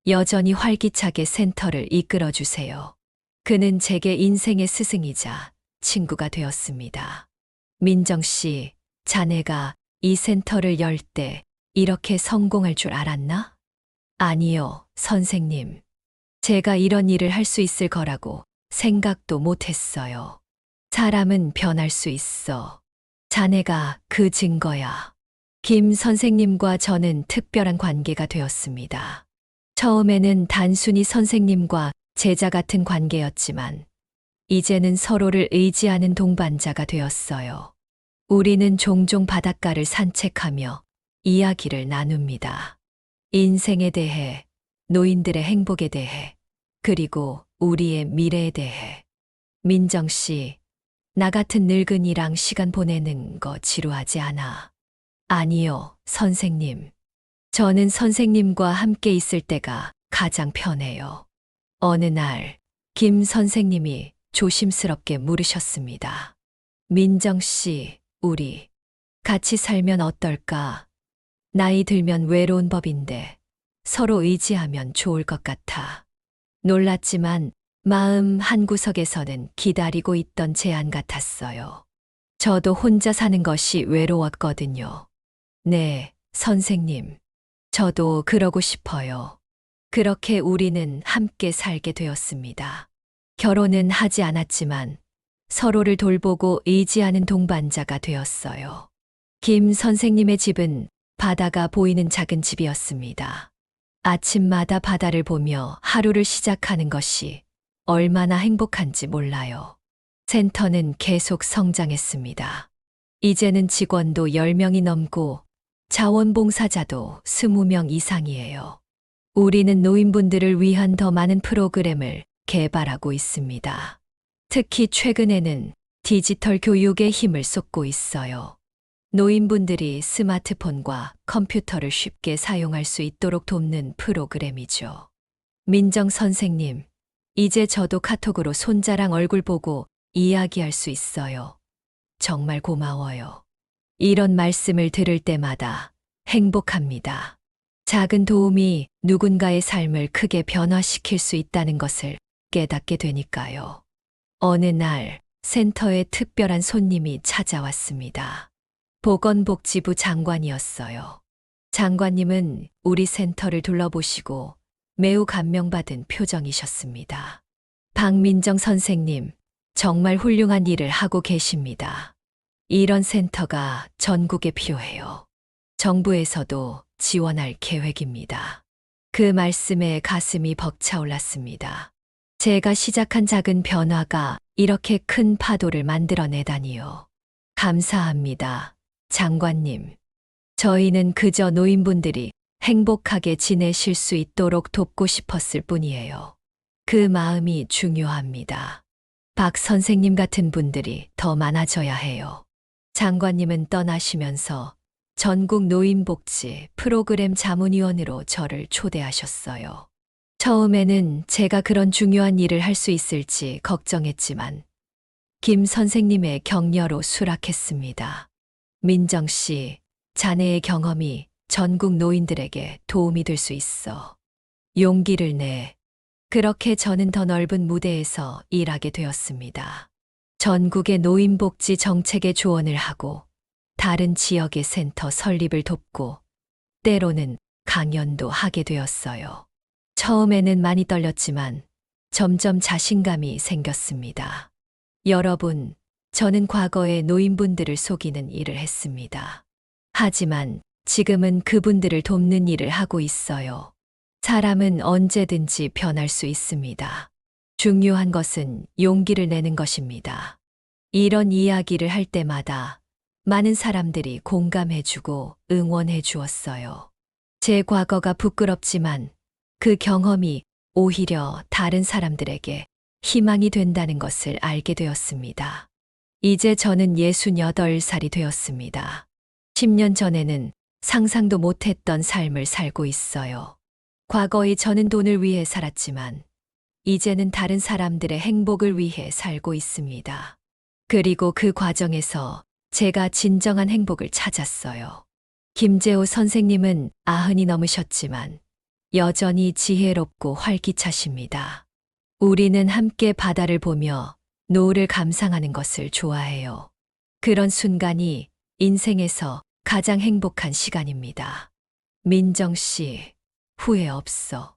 여전히 활기차게 센터를 이끌어 주세요. 그는 제게 인생의 스승이자 친구가 되었습니다. 민정 씨, 자네가 이 센터를 열 때 이렇게 성공할 줄 알았나? 아니요, 선생님. 제가 이런 일을 할 수 있을 거라고 생각도 못 했어요. 사람은 변할 수 있어. 자네가 그 증거야. 김 선생님과 저는 특별한 관계가 되었습니다. 처음에는 단순히 선생님과 제자 같은 관계였지만, 이제는 서로를 의지하는 동반자가 되었어요. 우리는 종종 바닷가를 산책하며 이야기를 나눕니다. 인생에 대해, 노인들의 행복에 대해, 그리고 우리의 미래에 대해. 민정 씨, 나 같은 늙은이랑 시간 보내는 거 지루하지 않아? 아니요, 선생님. 저는 선생님과 함께 있을 때가 가장 편해요. 어느 날, 김 선생님이 조심스럽게 물으셨습니다. 민정 씨, 우리 같이 살면 어떨까? 나이 들면 외로운 법인데 서로 의지하면 좋을 것 같아. 놀랐지만 마음 한구석에서는 기다리고 있던 제안 같았어요. 저도 혼자 사는 것이 외로웠거든요. 네, 선생님. 저도 그러고 싶어요. 그렇게 우리는 함께 살게 되었습니다. 결혼은 하지 않았지만 서로를 돌보고 의지하는 동반자가 되었어요. 김 선생님의 집은 바다가 보이는 작은 집이었습니다. 아침마다 바다를 보며 하루를 시작하는 것이 얼마나 행복한지 몰라요. 센터는 계속 성장했습니다. 이제는 직원도 10명이 넘고 자원봉사자도 20명 이상이에요. 우리는 노인분들을 위한 더 많은 프로그램을 개발하고 있습니다. 특히 최근에는 디지털 교육에 힘을 쏟고 있어요. 노인분들이 스마트폰과 컴퓨터를 쉽게 사용할 수 있도록 돕는 프로그램이죠. 민정 선생님, 이제 저도 카톡으로 손자랑 얼굴 보고 이야기할 수 있어요. 정말 고마워요. 이런 말씀을 들을 때마다 행복합니다. 작은 도움이 누군가의 삶을 크게 변화시킬 수 있다는 것을 깨닫게 되니까요. 어느 날 센터에 특별한 손님이 찾아왔습니다. 보건복지부 장관이었어요. 장관님은 우리 센터를 둘러보시고 매우 감명받은 표정이셨습니다. 박민정 선생님, 정말 훌륭한 일을 하고 계십니다. 이런 센터가 전국에 필요해요. 정부에서도 지원할 계획입니다. 그 말씀에 가슴이 벅차올랐습니다. 제가 시작한 작은 변화가 이렇게 큰 파도를 만들어내다니요. 감사합니다, 장관님. 저희는 그저 노인분들이 행복하게 지내실 수 있도록 돕고 싶었을 뿐이에요. 그 마음이 중요합니다. 박 선생님 같은 분들이 더 많아져야 해요. 장관님은 떠나시면서 전국 노인복지 프로그램 자문위원으로 저를 초대하셨어요. 처음에는 제가 그런 중요한 일을 할 수 있을지 걱정했지만 김 선생님의 격려로 수락했습니다. 민정 씨, 자네의 경험이 전국 노인들에게 도움이 될 수 있어. 용기를 내. 그렇게 저는 더 넓은 무대에서 일하게 되었습니다. 전국의 노인복지 정책에 조언을 하고 다른 지역의 센터 설립을 돕고 때로는 강연도 하게 되었어요. 처음에는 많이 떨렸지만 점점 자신감이 생겼습니다. 여러분, 저는 과거에 노인분들을 속이는 일을 했습니다. 하지만 지금은 그분들을 돕는 일을 하고 있어요. 사람은 언제든지 변할 수 있습니다. 중요한 것은 용기를 내는 것입니다. 이런 이야기를 할 때마다 많은 사람들이 공감해주고 응원해 주었어요. 제 과거가 부끄럽지만 그 경험이 오히려 다른 사람들에게 희망이 된다는 것을 알게 되었습니다. 이제 저는 68살이 되었습니다. 10년 전에는 상상도 못했던 삶을 살고 있어요. 과거에 저는 돈을 위해 살았지만 이제는 다른 사람들의 행복을 위해 살고 있습니다. 그리고 그 과정에서 제가 진정한 행복을 찾았어요. 김재호 선생님은 90이 넘으셨지만 여전히 지혜롭고 활기차십니다. 우리는 함께 바다를 보며 노을을 감상하는 것을 좋아해요. 그런 순간이 인생에서 가장 행복한 시간입니다. 민정 씨, 후회 없어.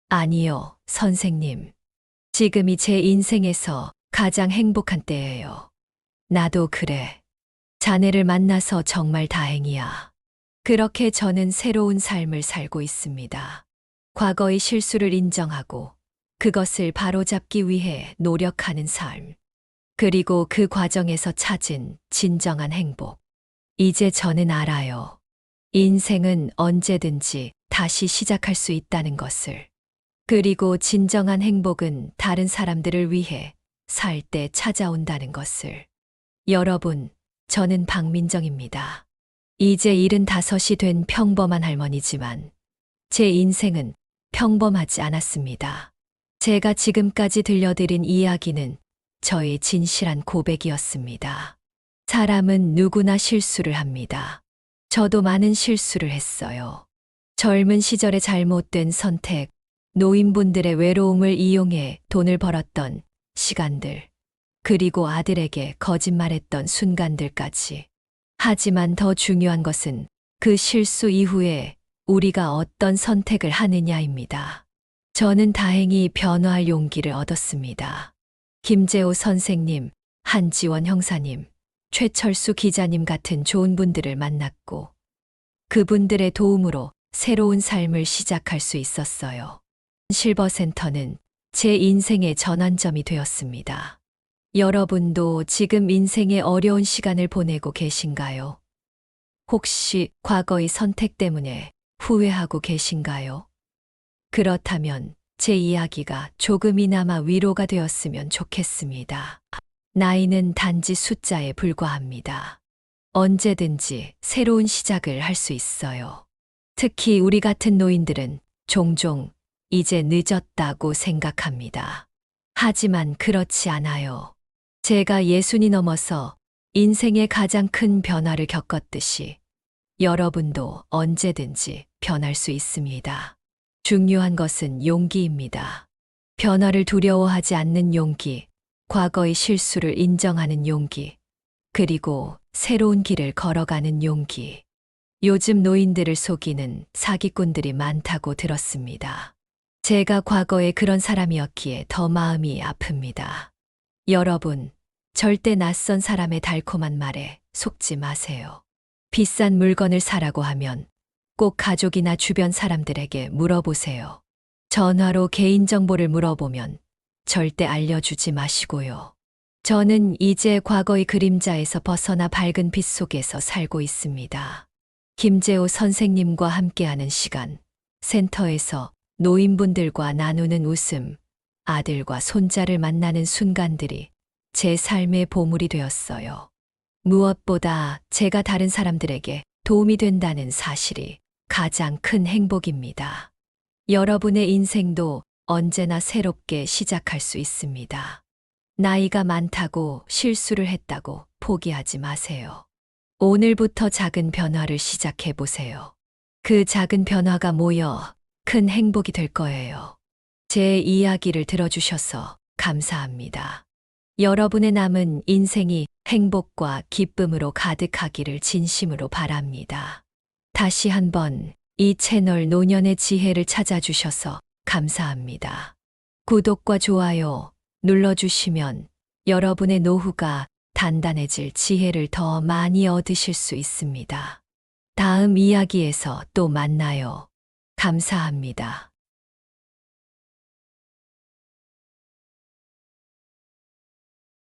아니요, 선생님. 지금이 제 인생에서 가장 행복한 때예요. 나도 그래. 자네를 만나서 정말 다행이야. 그렇게 저는 새로운 삶을 살고 있습니다. 과거의 실수를 인정하고 그것을 바로잡기 위해 노력하는 삶. 그리고 그 과정에서 찾은 진정한 행복. 이제 저는 알아요. 인생은 언제든지 다시 시작할 수 있다는 것을. 그리고 진정한 행복은 다른 사람들을 위해 살 때 찾아온다는 것을. 여러분, 저는 박민정입니다. 이제 75이 된 평범한 할머니지만 제 인생은 평범하지 않았습니다. 제가 지금까지 들려드린 이야기는 저의 진실한 고백이었습니다. 사람은 누구나 실수를 합니다. 저도 많은 실수를 했어요. 젊은 시절의 잘못된 선택, 노인분들의 외로움을 이용해 돈을 벌었던 시간들, 그리고 아들에게 거짓말했던 순간들까지. 하지만 더 중요한 것은 그 실수 이후에 우리가 어떤 선택을 하느냐입니다. 저는 다행히 변화할 용기를 얻었습니다. 김재호 선생님, 한지원 형사님, 최철수 기자님 같은 좋은 분들을 만났고 그분들의 도움으로 새로운 삶을 시작할 수 있었어요. 실버센터는 제 인생의 전환점이 되었습니다. 여러분도 지금 인생의 어려운 시간을 보내고 계신가요? 혹시 과거의 선택 때문에 후회하고 계신가요? 그렇다면 제 이야기가 조금이나마 위로가 되었으면 좋겠습니다. 나이는 단지 숫자에 불과합니다. 언제든지 새로운 시작을 할 수 있어요. 특히 우리 같은 노인들은 종종 이제 늦었다고 생각합니다. 하지만 그렇지 않아요. 제가 60이 넘어서 인생의 가장 큰 변화를 겪었듯이 여러분도 언제든지 변할 수 있습니다. 중요한 것은 용기입니다. 변화를 두려워하지 않는 용기, 과거의 실수를 인정하는 용기, 그리고 새로운 길을 걸어가는 용기. 요즘 노인들을 속이는 사기꾼들이 많다고 들었습니다. 제가 과거에 그런 사람이었기에 더 마음이 아픕니다. 여러분, 절대 낯선 사람의 달콤한 말에 속지 마세요. 비싼 물건을 사라고 하면 꼭 가족이나 주변 사람들에게 물어보세요. 전화로 개인정보를 물어보면 절대 알려주지 마시고요. 저는 이제 과거의 그림자에서 벗어나 밝은 빛 속에서 살고 있습니다. 김재호 선생님과 함께하는 시간, 센터에서 노인분들과 나누는 웃음, 아들과 손자를 만나는 순간들이 제 삶의 보물이 되었어요. 무엇보다 제가 다른 사람들에게 도움이 된다는 사실이 가장 큰 행복입니다. 여러분의 인생도 언제나 새롭게 시작할 수 있습니다. 나이가 많다고 실수를 했다고 포기하지 마세요. 오늘부터 작은 변화를 시작해 보세요. 그 작은 변화가 모여 큰 행복이 될 거예요. 제 이야기를 들어주셔서 감사합니다. 여러분의 남은 인생이 행복과 기쁨으로 가득하기를 진심으로 바랍니다. 다시 한번 이 채널 노년의 지혜를 찾아주셔서 감사합니다. 구독과 좋아요 눌러주시면 여러분의 노후가 단단해질 지혜를 더 많이 얻으실 수 있습니다. 다음 이야기에서 또 만나요. 감사합니다.